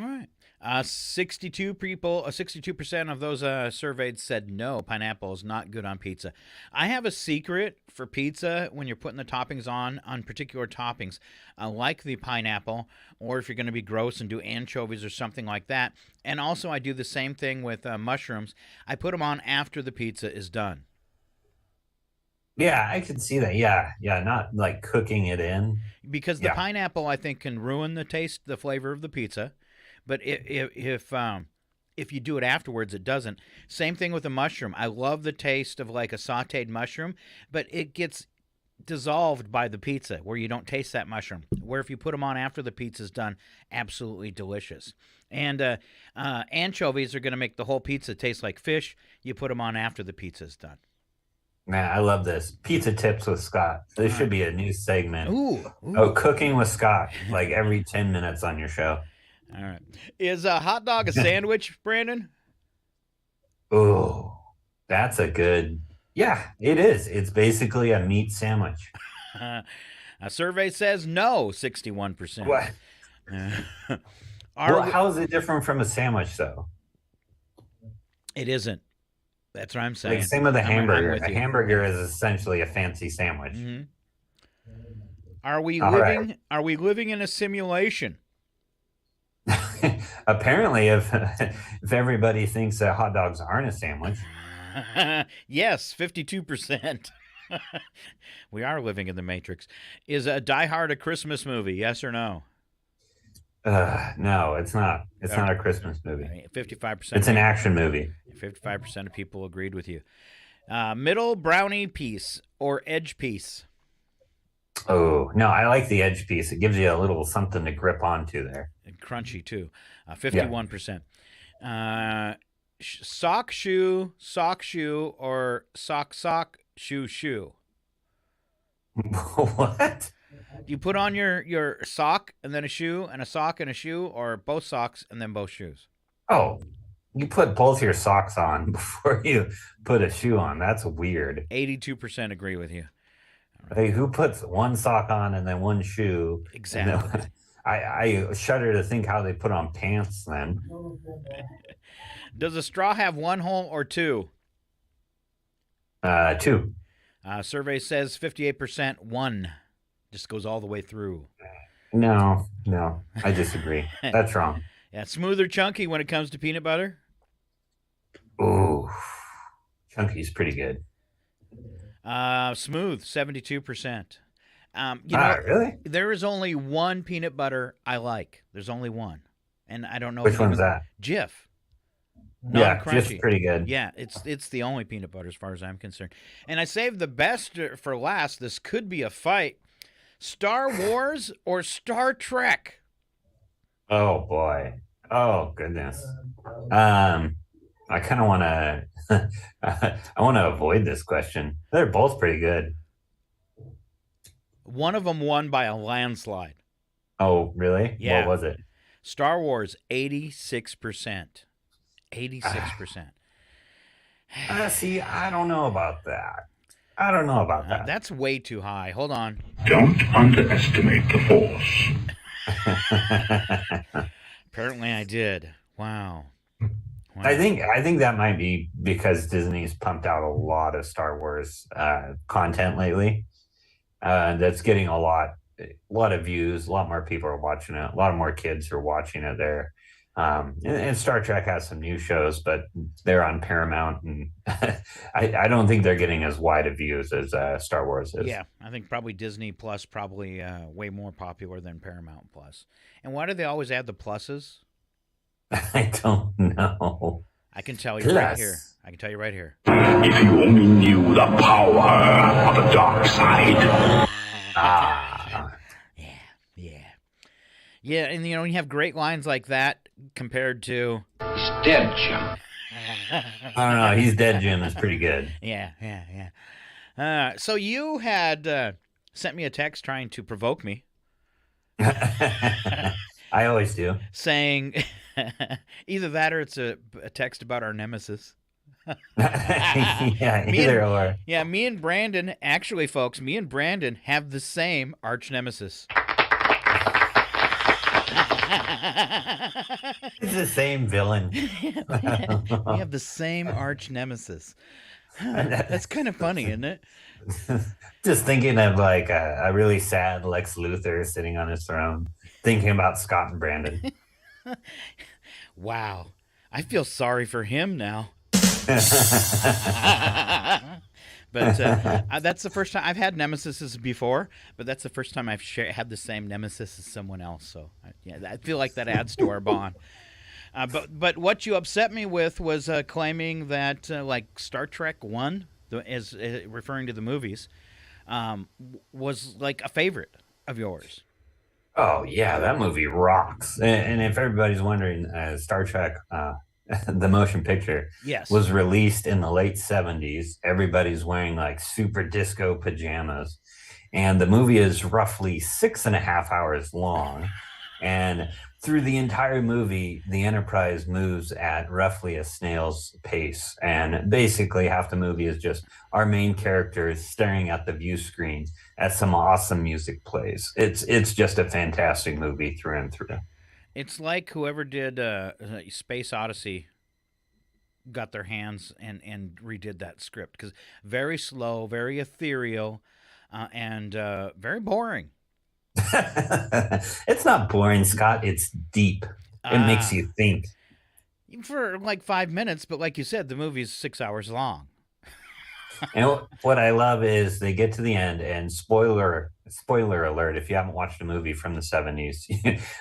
right. 62% of those surveyed said no, pineapple is not good on pizza. I have a secret for pizza when you're putting the toppings on particular toppings. I like the pineapple, or if you're going to be gross and do anchovies or something like that. And also I do the same thing with mushrooms. I put them on after the pizza is done. Yeah, I can see that. Yeah, not like cooking it in. Because the pineapple, I think, can ruin the taste, the flavor of the pizza. But if if you do it afterwards, it doesn't. Same thing with a mushroom. I love the taste of like a sautéed mushroom, but it gets dissolved by the pizza where you don't taste that mushroom. Where if you put them on after the pizza's done, absolutely delicious. And anchovies are going to make the whole pizza taste like fish. You put them on after the pizza's done. Man, I love this. Pizza tips with Scott. This should be a new segment. Ooh. Oh, cooking with Scott, like every 10 minutes on your show. All right. Is a hot dog a sandwich, Brandon? Oh, that's a good. Yeah, it is. It's basically a meat sandwich. A survey says no, 61%. What? How is it different from a sandwich, though? It isn't. That's what I'm saying. Like same with a hamburger. with A you. hamburger is essentially a fancy sandwich. Mm-hmm. Are we All living? right. Are we living in a simulation? Apparently, if everybody thinks that hot dogs aren't a sandwich, Yes, 52%. We are living in the Matrix. Is a Die Hard a Christmas movie? Yes or no? no, it's not. It's not a Christmas movie. 55%. It's an action movie. 55% of people agreed with you. Middle brownie piece or edge piece? Oh, no, I like the edge piece. It gives you a little something to grip onto there. And crunchy too. 51%. Sock shoe, or sock shoe. What? Do you put on your sock and then a shoe and a sock and a shoe, or both socks and then both shoes? Oh, you put both your socks on before you put a shoe on. That's weird. 82% agree with you. Hey, who puts one sock on and then one shoe? Exactly. I shudder to think how they put on pants then. Does a straw have one hole or two? Two. Survey says 58% one. Just goes all the way through. No, I disagree. That's wrong. Yeah, smooth or chunky when it comes to peanut butter? Ooh, chunky's pretty good. Smooth, 72%. Really? There is only one peanut butter I like. There's only one. And I don't know. Which one's that? Jif. Yeah, Non-crunchy. Jif's pretty good. Yeah, it's the only peanut butter as far as I'm concerned. And I saved the best for last. This could be a fight. Star Wars or Star Trek? Oh boy. Oh goodness. I kind of want to. I want to avoid this question. They're both pretty good. One of them won by a landslide. Oh really? Yeah. What was it? Star Wars, 86%. 86%. See, I don't know about that. That's way too high. Hold on. Don't underestimate the Force. Apparently I did. Wow. I think that might be because Disney's pumped out a lot of Star Wars content lately. That's getting a lot of views. A lot more people are watching it. A lot more kids are watching it there. And Star Trek has some new shows, but they're on Paramount, and I don't think they're getting as wide of views as Star Wars is. Yeah, I think probably Disney Plus probably way more popular than Paramount Plus. And why do they always add the pluses? I don't know. I can tell you right here. I can tell you right here. If you only knew the power of the dark side. Yeah, and you you have great lines like that compared to He's dead, Jim. I don't know. He's Dead Jim is pretty good. Yeah. So you had sent me a text trying to provoke me. I always do. Saying either that or it's a text about our nemesis. Yeah, either or. Yeah, me and Brandon, actually, folks, have the same arch nemesis. It's the same villain. We have the same arch nemesis. That's kind of funny, isn't it? Just thinking of like a really sad Lex Luthor sitting on his throne, thinking about Scott and Brandon. Wow. I feel sorry for him now. But that's the first time I've had nemesis before, but that's the first time I've had the same nemesis as someone else. So I feel like that adds to our bond. But what you upset me with was claiming that like Star Trek One, as referring to the movies, was like a favorite of yours. Oh yeah, that movie rocks. And if everybody's wondering, Star Trek, the motion picture, Yes. was released in the late '70s. Everybody's wearing like super disco pajamas, and the movie is roughly 6.5 hours long. And through the entire movie, the Enterprise moves at roughly a snail's pace. And basically, half the movie is just our main characters staring at the view screen as some awesome music plays. It's just a fantastic movie through and through. It's like whoever did Space Odyssey got their hands and redid that script because very slow, very ethereal, and very boring. It's not boring, Scott. It's deep. It makes you think. For like 5 minutes, but like you said, the movie's 6 hours long. And what I love is they get to the end, and spoiler alert, if you haven't watched a movie from the '70s,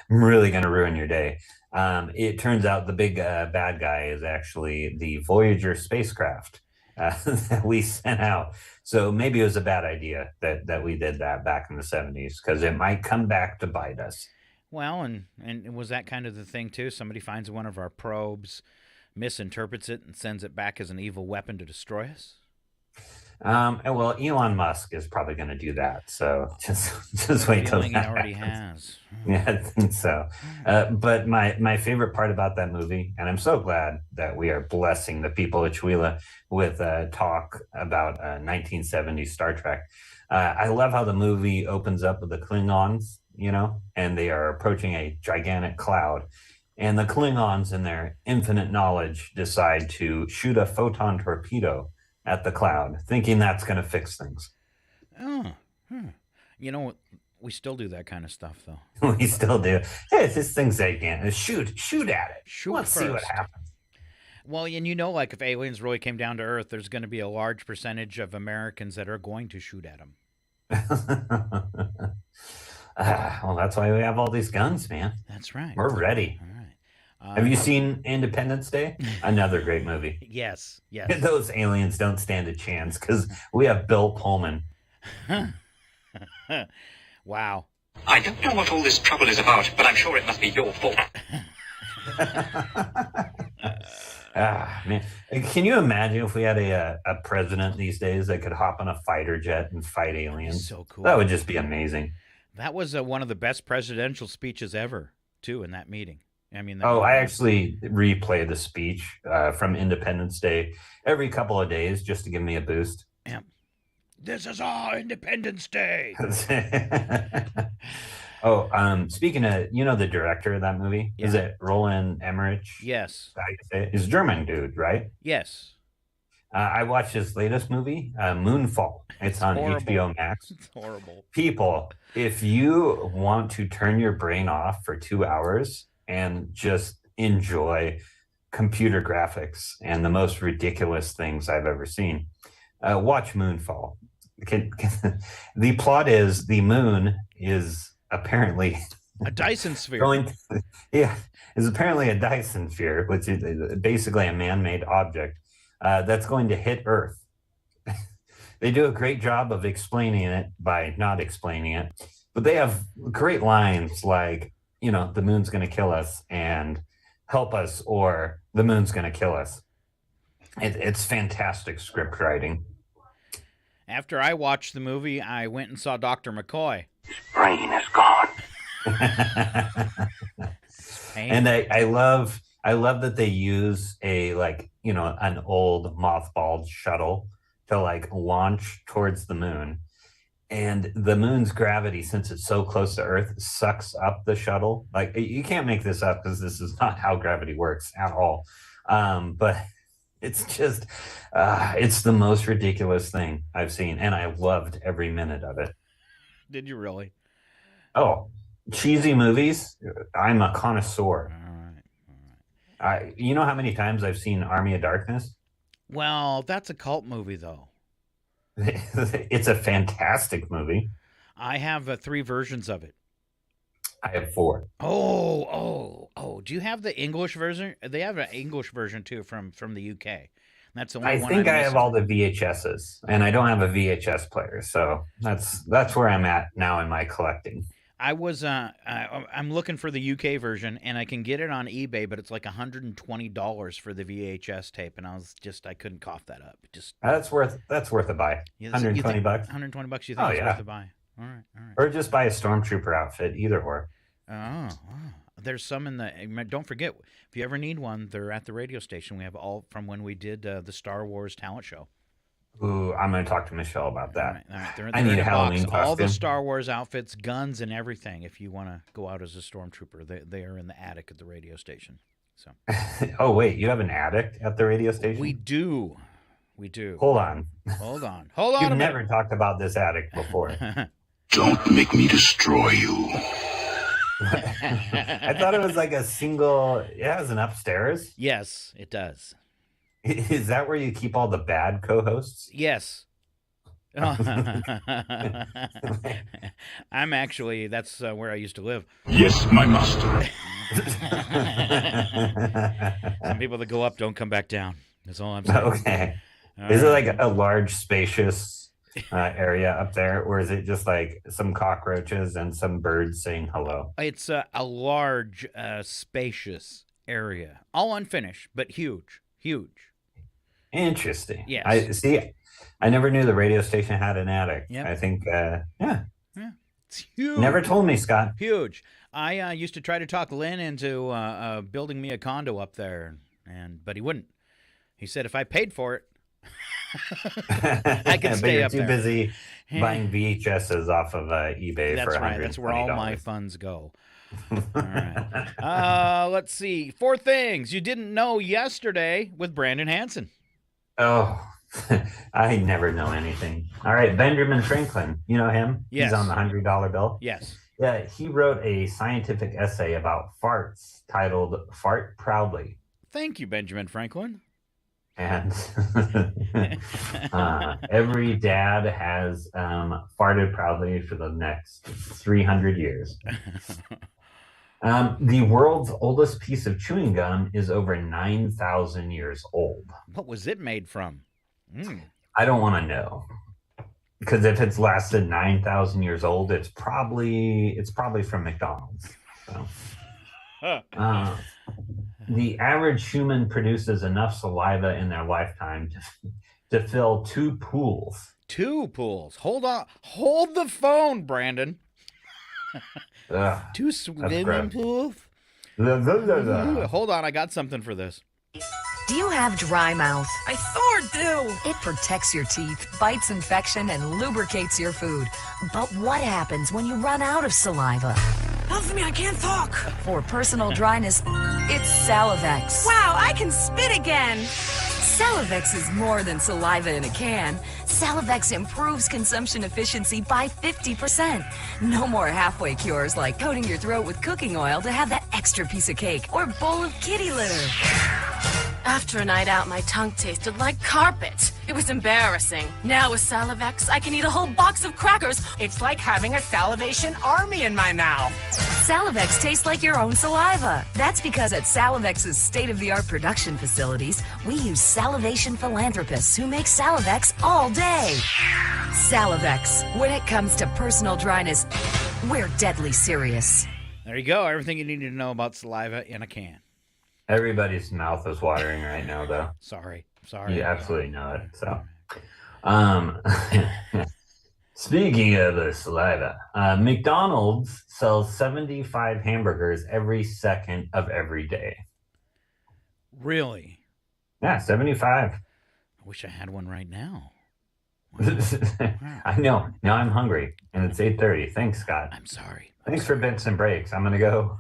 I'm really going to ruin your day. It turns out the big bad guy is actually the Voyager spacecraft that we sent out. So maybe it was a bad idea that we did that back in the '70s because it might come back to bite us. Well, and was that kind of the thing too? Somebody finds one of our probes, misinterprets it, and sends it back as an evil weapon to destroy us? And well, Elon Musk is probably going to do that. So just wait till Feeling that he already happens. has. Yeah, I think so. But my favorite part about that movie, and I'm so glad that we are blessing the people of Chuila with talk about 1970s Star Trek. I love how the movie opens up with the Klingons, and they are approaching a gigantic cloud. And the Klingons, in their infinite knowledge, decide to shoot a photon torpedo at the cloud, thinking that's going to fix things. Oh, we still do that kind of stuff, though. We still do. Hey, this thing's again. Shoot at it. Shoot Let's first. see what happens. Well, and like if aliens really came down to Earth, there's going to be a large percentage of Americans that are going to shoot at them. Well, that's why we have all these guns, man. That's right. We're ready. All right. Have you seen Independence Day? Another great movie. Yes. Those aliens don't stand a chance because we have Bill Pullman. Wow. I don't know what all this trouble is about, but I'm sure it must be your fault. Man, can you imagine if we had a president these days that could hop on a fighter jet and fight aliens? So cool. That would just be amazing. That was one of the best presidential speeches ever, too, in that meeting. I actually replay the speech from Independence Day every couple of days just to give me a boost. Yeah. This is our Independence Day. Speaking of, the director of that movie, Yeah. Is it Roland Emmerich? Yes. He's a German dude, right? Yes. I watched his latest movie, Moonfall. It's on horrible. HBO Max. It's horrible. People, if you want to turn your brain off for 2 hours and just enjoy computer graphics and the most ridiculous things I've ever seen, watch Moonfall. The plot is the moon is apparently a Dyson sphere. Is apparently a Dyson sphere, which is basically a man-made object that's going to hit Earth. They do a great job of explaining it by not explaining it, but they have great lines like, the moon's going to kill us and help us, or the moon's going to kill us. It's fantastic script writing. After I watched the movie, I went and saw Dr. McCoy. His brain is gone. And I love that they use an old mothballed shuttle to launch towards the moon. And the moon's gravity, since it's so close to Earth, sucks up the shuttle. You can't make this up because this is not how gravity works at all. But it's just, it's the most ridiculous thing I've seen. And I loved every minute of it. Did you really? Oh, cheesy movies. I'm a connoisseur. All right. You know how many times I've seen Army of Darkness? Well, that's a cult movie, though. It's a fantastic movie. I have 3 versions of it. I have 4. Oh! Do you have the English version? They have an English version too from the UK. That's the only I one think I'm I have missing. all the VHSs, and I don't have a VHS player, so that's where I'm at now in my collecting. I'm looking for the UK version, and I can get it on eBay, but it's like $120 for the VHS tape, and I couldn't cough that up. That's worth a buy. Yeah, 120 bucks. $120. You think it's worth a buy? All right. Or just buy a stormtrooper outfit, either or. Oh. There's some in the. Don't forget, if you ever need one, they're at the radio station. We have all from when we did the Star Wars talent show. Ooh, I'm going to talk to Michelle about that. All right. They're I need in a Halloween box. All the costume. Star Wars outfits, guns, and everything. If you want to go out as a stormtrooper, they are in the attic at the radio station. So. Oh wait, you have an attic at the radio station? We do. Hold on. You've never talked about this attic before. Don't make me destroy you. I thought it was like a single. It has an upstairs. Yes, it does. Is that where you keep all the bad co-hosts? Yes. I'm actually. That's where I used to live. Yes, my master. Some people that go up don't come back down. That's all I'm saying. Okay. All Is it right. like a large, spacious area up there, or is it just like some cockroaches and some birds saying hello? It's a large, spacious area, all unfinished, but huge. Interesting. Yes. I see. I never knew the radio station had an attic. Yep. I think, It's huge. Never told me, Scott. Huge. I used to try to talk Lynn into building me a condo up there, but he wouldn't. He said if I paid for it, I could But stay you're up too there. busy buying VHSs off of eBay That's for $120. right. That's where all my funds go. All right. Let's see. 4 things you didn't know yesterday with Brandon Hansen. Oh, I never know anything. All right, Benjamin Franklin. You know him? Yes. He's on the $100 bill. Yes. Yeah, he wrote a scientific essay about farts titled "Fart Proudly." Thank you, Benjamin Franklin. And every dad has farted proudly for the next 300 years. The world's oldest piece of chewing gum is over 9,000 years old. What was it made from? I don't want to know, because if it's lasted 9,000 years old, it's probably from McDonald's. So. The average human produces enough saliva in their lifetime to fill 2 pools. 2 pools. Hold on. Hold the phone, Brandon. Ugh, 2 swimming gross. pools? Ugh. Hold on. I got something for this. Do you have dry mouth? I sure do. It protects your teeth, fights infection, and lubricates your food. But what happens when you run out of saliva? Help me, I can't talk. For personal dryness, it's Salivex. Wow, I can spit again. Salivex is more than saliva in a can. Salivex improves consumption efficiency by 50%. No more halfway cures like coating your throat with cooking oil to have that extra piece of cake or bowl of kitty litter. After a night out, my tongue tasted like carpet. It was embarrassing. Now with Salivex, I can eat a whole box of crackers. It's like having a salivation army in my mouth. Salivex tastes like your own saliva. That's because at Salivex's state-of-the-art production facilities, we use salivation philanthropists who make Salivex all day. Salivex. When it comes to personal dryness, we're deadly serious. There you go. Everything you need to know about saliva in a can. Everybody's mouth is watering right now, though. Sorry. You absolutely know it. So, speaking of saliva, McDonald's sells 75 hamburgers every second of every day. Really? Yeah, 75. I wish I had one right now. I know. Now I'm hungry, and it's 8:30. Thanks, Scott. I'm sorry. Thanks for bits and breaks. I'm gonna go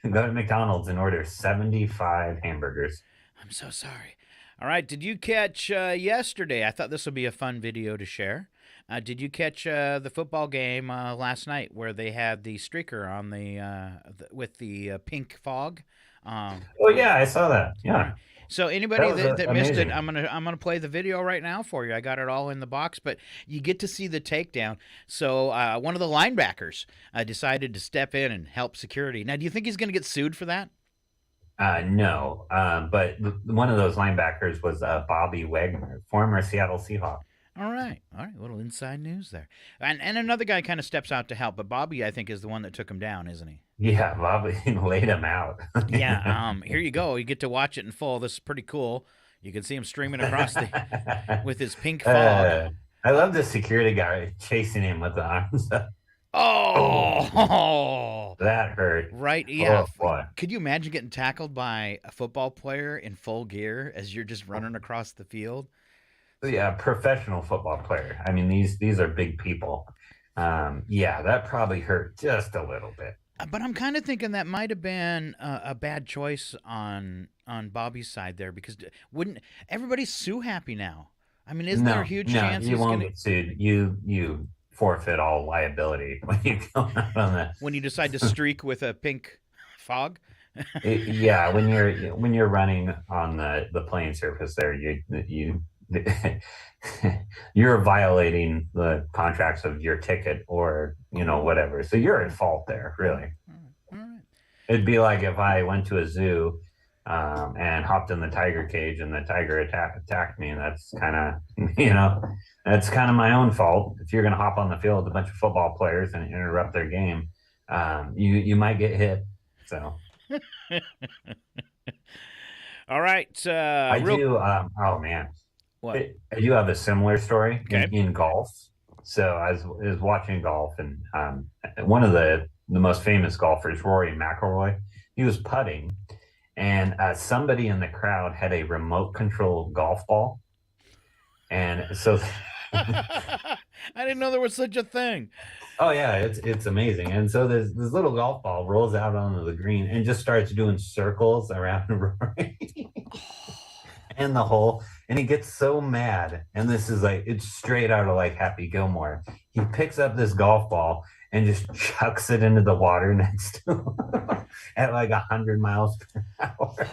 to McDonald's and order 75 hamburgers. I'm so sorry. All right. Did you catch yesterday? I thought this would be a fun video to share. Did you catch the football game last night where they had the streaker on with the pink fog? Oh yeah, I saw that. Yeah. So anybody that missed it, amazing. I'm gonna play the video right now for you. I got it all in the box, but you get to see the takedown. So one of the linebackers decided to step in and help security. Now, do you think he's gonna get sued for that? No, but one of those linebackers was Bobby Wagner, former Seattle Seahawk. All right. A little inside news there. And another guy kind of steps out to help, but Bobby, I think, is the one that took him down, isn't he? Yeah, Bobby laid him out. Yeah. Here you go. You get to watch it in full. This is pretty cool. You can see him streaming across with his pink fog. I love the security guy chasing him with the arms up. Oh, That hurt. right. Yeah. Oh, boy. Could you imagine getting tackled by a football player in full gear as you're just running across the field? Yeah, professional football player. I mean, these are big people. Yeah, that probably hurt just a little bit. But I'm kind of thinking that might have been a bad choice on Bobby's side there, because wouldn't everybody's sue happy now? I mean, isn't there a huge chance you he's won't gonna, get sued. You forfeit all liability when you go out on that. when you decide to streak with a pink fog? Yeah, when you're running on the playing surface there, you you're violating the contracts of your ticket or whatever. So you're at fault there, really. All right. It'd be like if I went to a zoo and hopped in the tiger cage and the tiger attacked me. And that's kind of, that's kind of my own fault. If you're going to hop on the field with a bunch of football players and interrupt their game, you might get hit. So. All right. I do. Oh man. What? I do have a similar story Okay. in golf. So I was watching golf, and one of the most famous golfers, Rory McIlroy, he was putting, and somebody in the crowd had a remote control golf ball, and so. I didn't know there was such a thing. Oh yeah, it's amazing. And so this little golf ball rolls out onto the green and just starts doing circles around Rory and the hole. And he gets so mad. And this is it's straight out of Happy Gilmore. He picks up this golf ball and just chucks it into the water next to him at 100 miles per hour.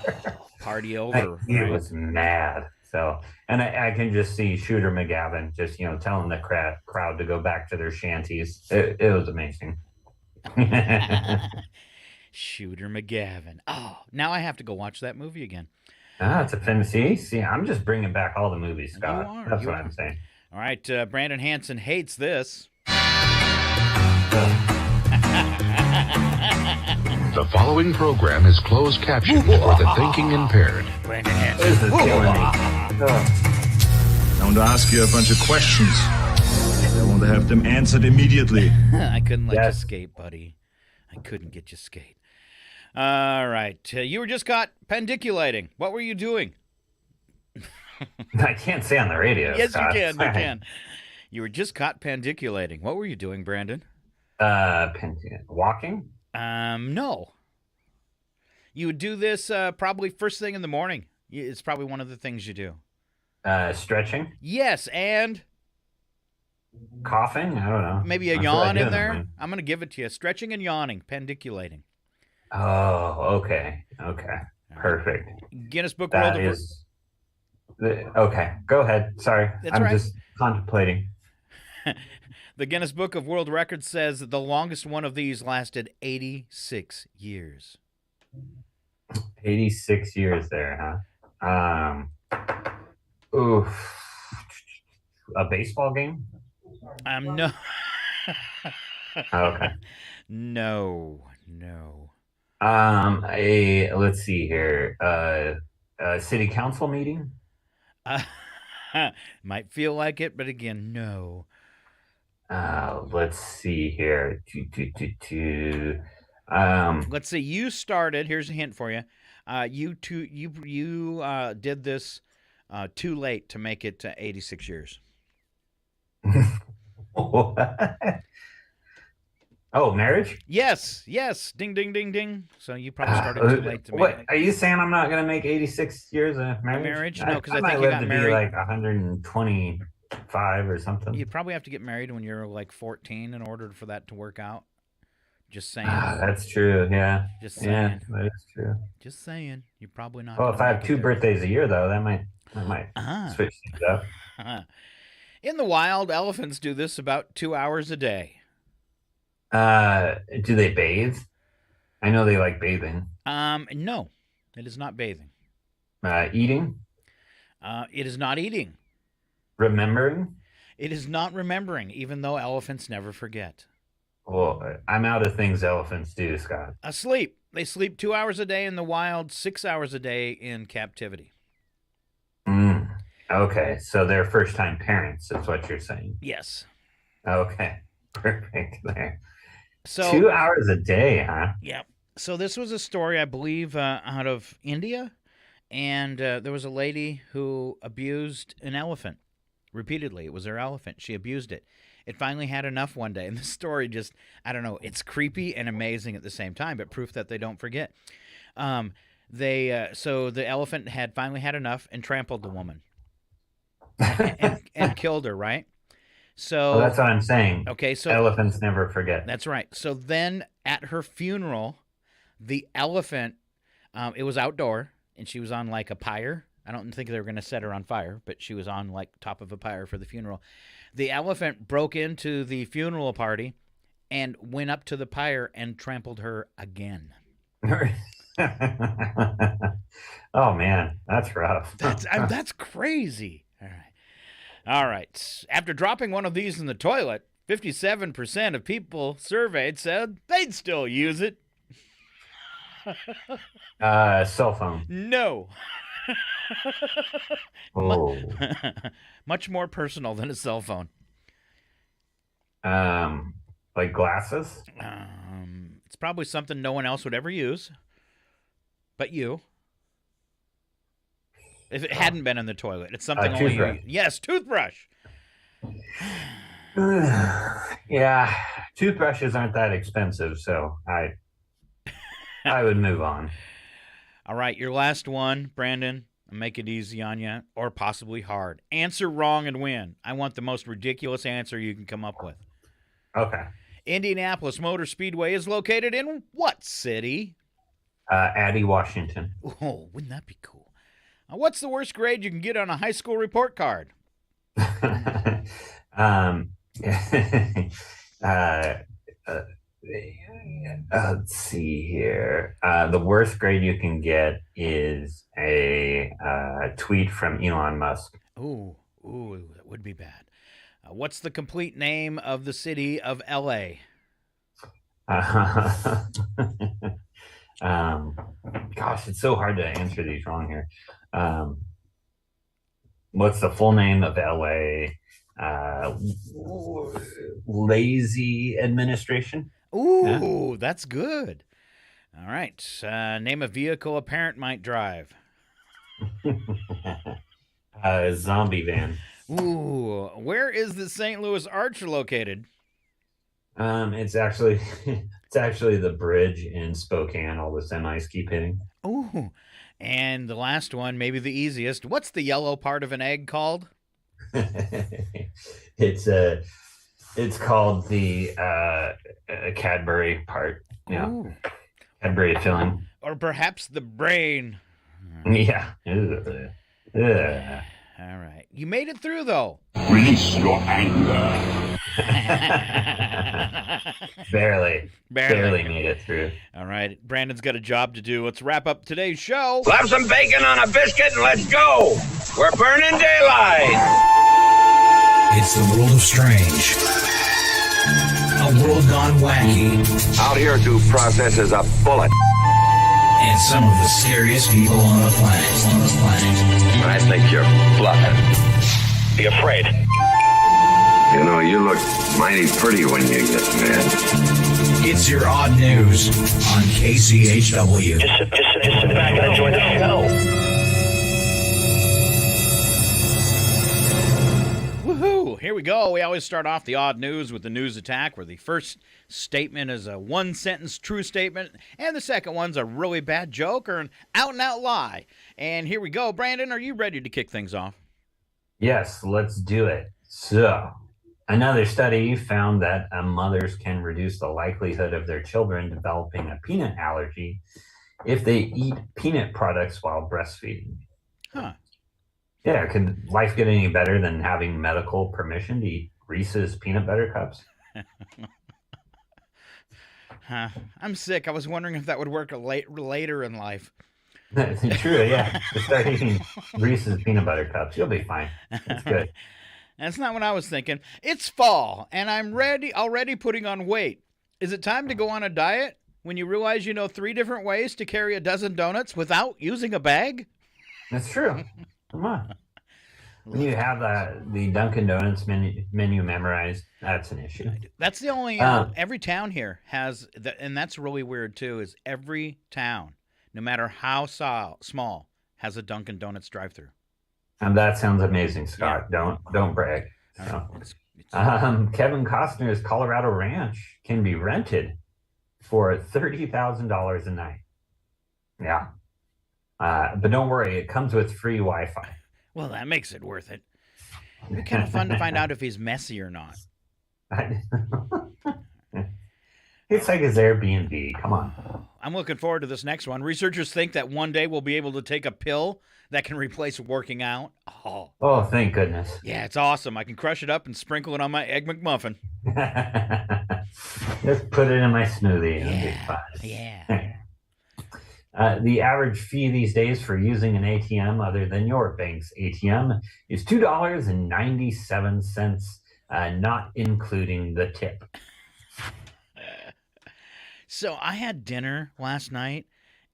Party over. He right? was mad. So, and I can just see Shooter McGavin just, telling the crowd to go back to their shanties. It was amazing. Shooter McGavin. Oh, now I have to go watch that movie again. It's a fantasy. See, I'm just bringing back all the movies, Scott. You are, That's you what are. I'm saying. All right, Brandon Hansen hates this. The following program is closed captioned for the thinking impaired. Brandon Hansen. This is killing me. I want to ask you a bunch of questions. I want to have them answered immediately. I couldn't let you Yes. skate, buddy. I couldn't get you skate. All right. You were just caught pendiculating. What were you doing? I can't say on the radio. Yes, Scott. you can. You can. You were just caught pendiculating. What were you doing, Brandon? Walking? No. You would do this probably first thing in the morning. It's probably one of the things you do. Stretching? Yes, and Coughing? I don't know. maybe a That's what I yawn do in the there. morning. I'm going to give it to you. Stretching and yawning, pendiculating. Oh, okay. Okay. Perfect. Guinness Book World That of is. Okay. Go ahead. Sorry. That's I'm right. just contemplating. The Guinness Book of World Records says the longest one of these lasted 86 years. 86 years there, huh? Oof. A baseball game? No. Okay. No. Let's see here. A city council meeting? Might feel like it, but again, no. Let's see here. Let's see. You started. Here's a hint for you. You did this too late to make it to 86 years. Oh, marriage? Yes. Ding, ding, ding, ding. So you probably started too late to make What it. are you saying? I'm not gonna make 86 years of marriage? No, because I might think you live got to married. be 125 or something. You probably have to get married when you're 14 in order for that to work out. Just saying. That's true. Yeah. Just saying. Yeah, that is true. Just saying. You're probably not. Well, if I have 2 birthdays a year, though, that might switch things up. In the wild, elephants do this about 2 hours a day. Do they bathe? I know they like bathing. No, it is not bathing. Eating? It is not eating. Remembering? It is not remembering, even though elephants never forget. Well, I'm out of things elephants do, Scott. Sleep. They sleep 2 hours a day in the wild, 6 hours a day in captivity. Okay, so they're first-time parents, is what you're saying. Yes. Okay, perfect there. So 2 hours a day, huh? Yeah. So this was a story, I believe, out of India, and there was a lady who abused an elephant repeatedly. It was her elephant. She abused it. It finally had enough one day, and the story just, I don't know, it's creepy and amazing at the same time, but proof that they don't forget. So the elephant had finally had enough and trampled the woman and killed her, right? So that's what I'm saying. Okay, so elephants never forget. That's right. So then at her funeral, the elephant, it was outdoor, and she was on like a pyre. I don't think they were going to set her on fire, but she was on like top of a pyre for the funeral. The elephant broke into the funeral party and went up to the pyre and trampled her again. Oh man, that's rough. That's crazy. All right. After dropping one of these in the toilet, 57% of people surveyed said they'd still use it. Cell phone. No. Oh. Much more personal than a cell phone. Like glasses? It's probably something no one else would ever use, but you. If it hadn't been in the toilet, it's something only you. Yes, toothbrush. Yeah, toothbrushes aren't that expensive, so I would move on. All right, your last one, Brandon. I'll make it easy on you, or possibly hard. Answer wrong and win. I want the most ridiculous answer you can come up with. Okay. Indianapolis Motor Speedway is located in what city? Addie, Washington. Oh, wouldn't that be cool? What's the worst grade you can get on a high school report card? Let's see here. The worst grade you can get is a tweet from Elon Musk. Ooh, that would be bad. What's the complete name of the city of L.A.? Gosh, it's so hard to answer these wrong here. What's the full name of LA? Lazy Administration. Ooh, yeah. That's good. All right. Name a vehicle a parent might drive. Zombie van. Ooh, where is the St. Louis Arch located? It's actually the bridge in Spokane. All the semis keep hitting. Ooh, and the last one, maybe the easiest. What's the yellow part of an egg called? It's called the Cadbury part. Yeah, ooh. Cadbury filling, or perhaps the brain. Yeah. All right, you made it through though. Release your anger. Barely made it through. All right, Brandon's got a job to do. Let's wrap up today's show. Slap some bacon on a biscuit and let's go. We're burning daylight. It's the world of strange. A world gone wacky. Out here, due process is a bullet. And some of the scariest people on the planet. I think you're bluffing. Be afraid. You know, you look mighty pretty when you get mad. It's your odd news on KCHW. Just sit back and enjoy the show. Woohoo! Here we go. We always start off the odd news with the news attack, where the first statement is a one-sentence true statement, and the second one's a really bad joke or an out-and-out lie. And here we go. Brandon, are you ready to kick things off? Yes, let's do it. So, Another study found that mothers can reduce the likelihood of their children developing a peanut allergy if they eat peanut products while breastfeeding. Huh. Yeah, can life get any better than having medical permission to eat Reese's peanut butter cups? I'm sick. I was wondering if that would work later in life. True, yeah. Just start eating Reese's peanut butter cups. You'll be fine. It's good. That's not what I was thinking. It's fall, and I'm already putting on weight. Is it time to go on a diet when you realize you know 3 different ways to carry a dozen donuts without using a bag? That's true. Come on. When you have the Dunkin' Donuts menu memorized, that's an issue. That's the only, every town here has, and that's really weird too, is every town, no matter how small, has a Dunkin' Donuts drive-thru. That sounds amazing, Scott. Yeah. Don't brag. So. Kevin Costner's Colorado Ranch can be rented for $30,000 a night. Yeah. But don't worry, it comes with free Wi-Fi. Well, that makes it worth it. It'd be kind of fun to find out if he's messy or not. It's like his Airbnb. Come on. I'm looking forward to this next one. Researchers think that one day we'll be able to take a pill that can replace working out. Oh, thank goodness. Yeah, it's awesome. I can crush it up and sprinkle it on my Egg McMuffin. Just put it in my smoothie. Yeah. The average fee these days for using an ATM other than your bank's ATM is $2.97, not including the tip. So I had dinner last night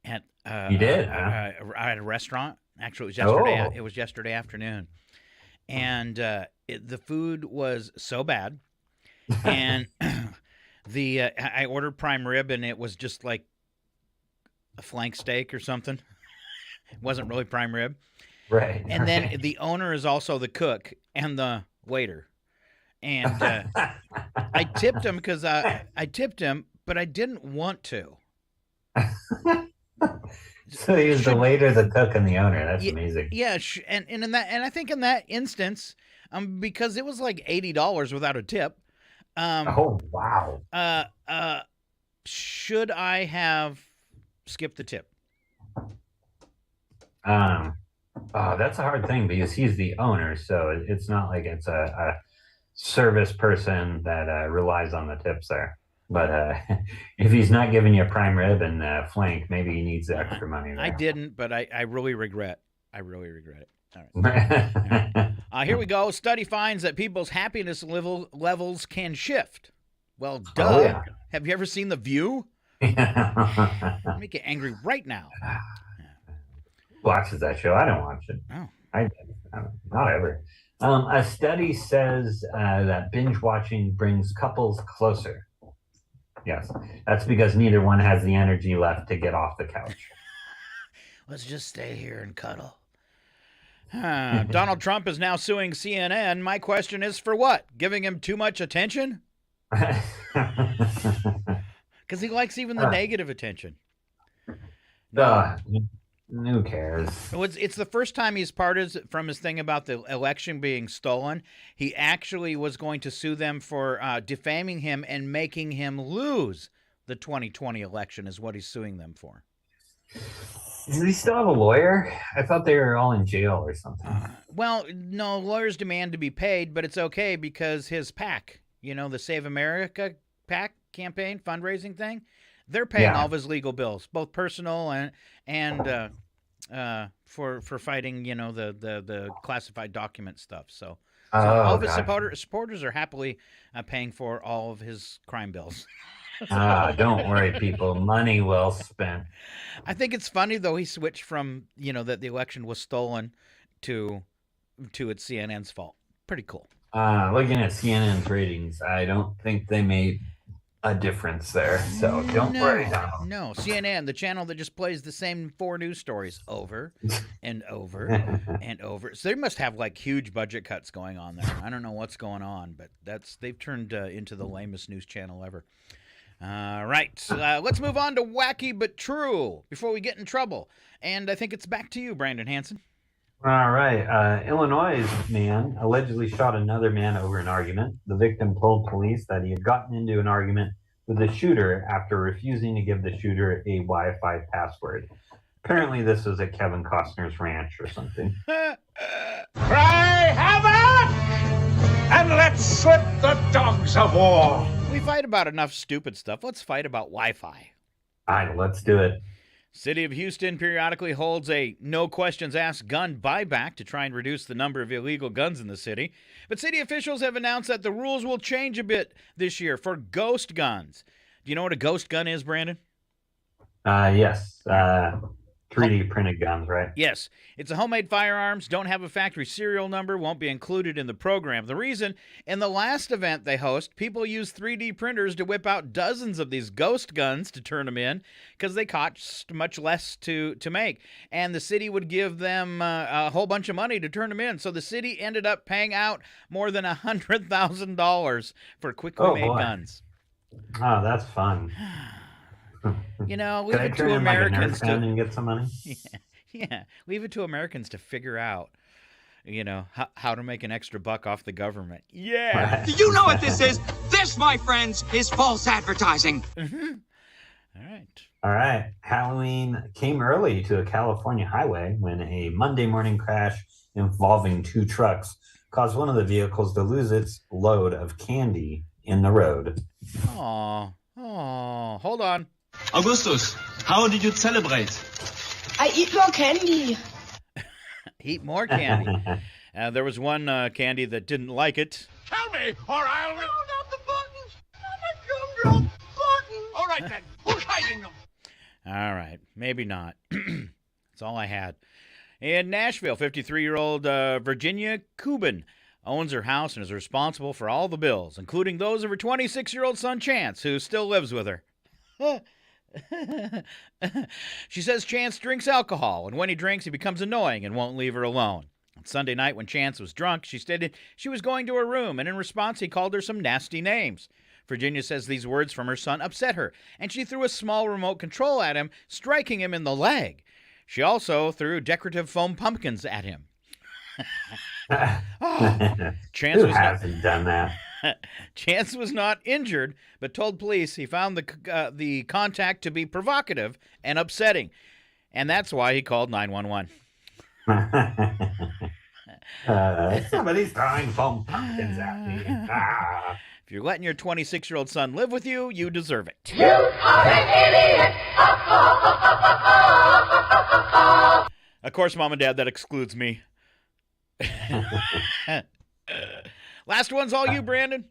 at you did? At a restaurant. Actually, it was yesterday. It was yesterday afternoon, and the food was so bad, and I ordered prime rib, and it was just like a flank steak or something. It wasn't really prime rib. Right. And then the owner is also the cook and the waiter. And I tipped him because I tipped him, but I didn't want to. So he was the waiter, the cook, and the owner. That's amazing. Yeah, and I think in that instance, because it was like $80 without a tip. Oh wow. Should I have skipped the tip? That's a hard thing because he's the owner, so it's not like it's a service person that relies on the tips there. But if he's not giving you a prime rib and flank, maybe he needs the extra money there. I didn't, but I really regret. I really regret it. All right. All right. Here we go. Study finds that people's happiness levels can shift. Well, duh. Oh, yeah. Have you ever seen The View? Make you angry right now. Watches that show? I don't watch it. Oh. Not ever. A study says that binge watching brings couples closer. Yes, that's because neither one has the energy left to get off the couch. Let's just stay here and cuddle. Donald Trump is now suing CNN. My question is for what? Giving him too much attention? Because he likes even the negative attention. Who cares? It's the first time he's parted from his thing about the election being stolen. He actually was going to sue them for defaming him and making him lose the 2020 election is what he's suing them for. Does he still have a lawyer? I thought they were all in jail or something. Well, no, lawyers demand to be paid, but it's okay because his PAC, the Save America PAC campaign fundraising thing, they're paying all of his legal bills, both personal and for fighting, the classified document stuff. So all of his supporters are happily paying for all of his crime bills. Don't worry, people. Money well spent. I think it's funny though he switched from that the election was stolen to it's CNN's fault. Pretty cool. Looking at CNN's ratings, I don't think they made a difference there. So don't worry, Donald. No, CNN, the channel that just plays the same 4 news stories over and over and over. So they must have like huge budget cuts going on there. I don't know what's going on, but they've turned into the lamest news channel ever. All right, let's move on to Wacky But True before we get in trouble. And I think it's back to you, Brandon Hansen. All right. Illinois man allegedly shot another man over an argument. The victim told police that he had gotten into an argument with the shooter after refusing to give the shooter a Wi-Fi password. Apparently, this was at Kevin Costner's ranch or something. Cry havoc! And let's slip the dogs of war. We fight about enough stupid stuff. Let's fight about Wi-Fi. All right, let's do it. City of Houston periodically holds a no questions asked gun buyback to try and reduce the number of illegal guns in the city. But city officials have announced that the rules will change a bit this year for ghost guns. Do you know what a ghost gun is, Brandon? Yes. 3D printed guns, right? Yes. It's a homemade firearms, don't have a factory serial number, won't be included in the program. The reason, in the last event they host, people used 3D printers to whip out dozens of these ghost guns to turn them in because they cost much less to make. And the city would give them a whole bunch of money to turn them in. So the city ended up paying out more than $100,000 for quickly made guns. Oh, that's fun. You know, leave it to Americans to and get some money. Yeah, leave it to Americans to figure out, you know, how to make an extra buck off the government. Yeah. Do you know what this is? This, my friends, is false advertising. Mm-hmm. All right. Halloween came early to a California highway when a Monday morning crash involving two trucks caused one of the vehicles to lose its load of candy in the road. Oh, hold on. Augustus, how did you celebrate? I eat more candy. Eat more candy. There was one candy that didn't like it. Tell me, or I'll... No, not the buttons. Not my gumdrop buttons. All right, then. Who's hiding them? All right. Maybe not. That's all I had. In Nashville, 53-year-old Virginia Cuban owns her house and is responsible for all the bills, including those of her 26-year-old son, Chance, who still lives with her. She says Chance drinks alcohol, and when he drinks, he becomes annoying and won't leave her alone. On Sunday night, when Chance was drunk, she stated she was going to her room, and in response, he called her some nasty names. Virginia says these words from her son upset her, and she threw a small remote control at him, striking him in the leg. She also threw decorative foam pumpkins at him. Chance hasn't done that? Chance was not injured, but told police he found the contact to be provocative and upsetting, and that's why he called 911. Somebody's throwing foam pumpkins at me. If you're letting your 26-year-old son live with you, you deserve it. You are an idiot! Of course, Mom and Dad, that excludes me. Last one's all you, Brandon.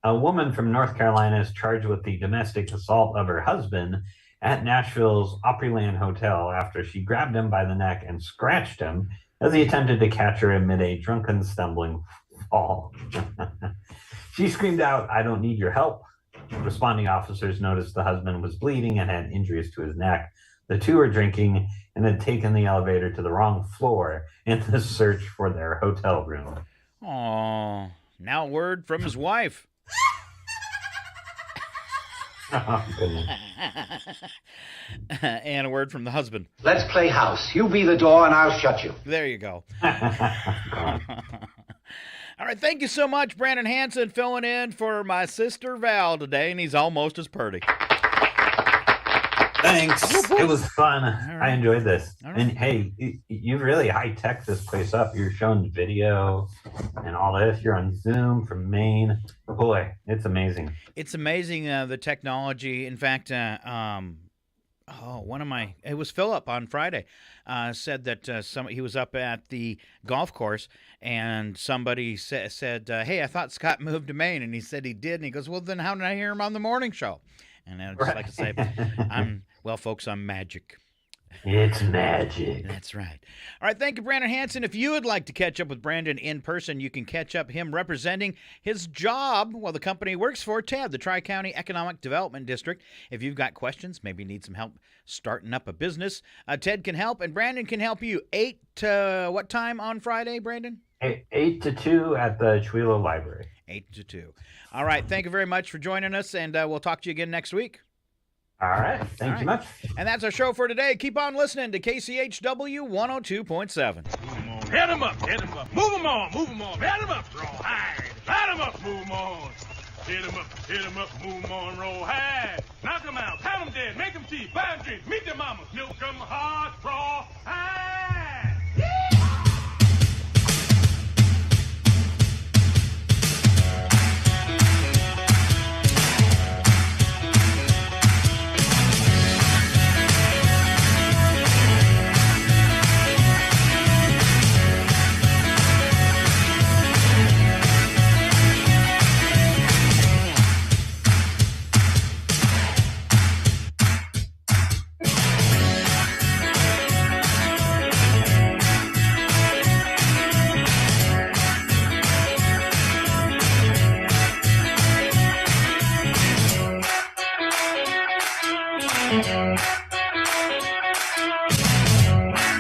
A woman from North Carolina is charged with the domestic assault of her husband at Nashville's Opryland Hotel after she grabbed him by the neck and scratched him as he attempted to catch her amid a drunken, stumbling fall. She screamed out, "I don't need your help." Responding officers noticed the husband was bleeding and had injuries to his neck. The two were drinking and had taken the elevator to the wrong floor in the search for their hotel room. Aww. Now word from his wife. Oh, goodness. And a word from the husband. Let's play house. You be the door and I'll shut you. There you go. All right, thank you so much, Brandon Hansen, filling in for my sister Val today, and he's almost as pretty. Thanks. It was fun. Right. I enjoyed this. Right. And hey, you've really high-tech this place up. You're showing video and all this. You're on Zoom from Maine. Boy, it's amazing. It's amazing, the technology. In fact, it was Philip on Friday, said that he was up at the golf course and somebody said, hey, I thought Scott moved to Maine. And he said he did. And he goes, well, then how did I hear him on the morning show? And I'd just like to say, well, folks, I'm magic. It's magic. That's right. All right, thank you, Brandon Hansen. If you would like to catch up with Brandon in person, you can catch up him representing his job, the company he works for, TED, the Tri-County Economic Development District. If you've got questions, maybe need some help starting up a business, Ted can help, and Brandon can help you. 8 to what time on Friday, Brandon? 8 to 2 at the Chihuahua Library. 8 to 2. All right, thank you very much for joining us, and we'll talk to you again next week. All right. Thank you much. And that's our show for today. Keep on listening to KCHW 102.7. Head 'em up, head 'em up. Move 'em on, move 'em on. Head 'em up, rawhide. Light 'em up, move 'em on. Hit 'em up, move 'em on, roll high. Knock 'em out, pound 'em dead, make 'em tea, buy 'em drinks, meet their mamas, milk 'em hard, raw high.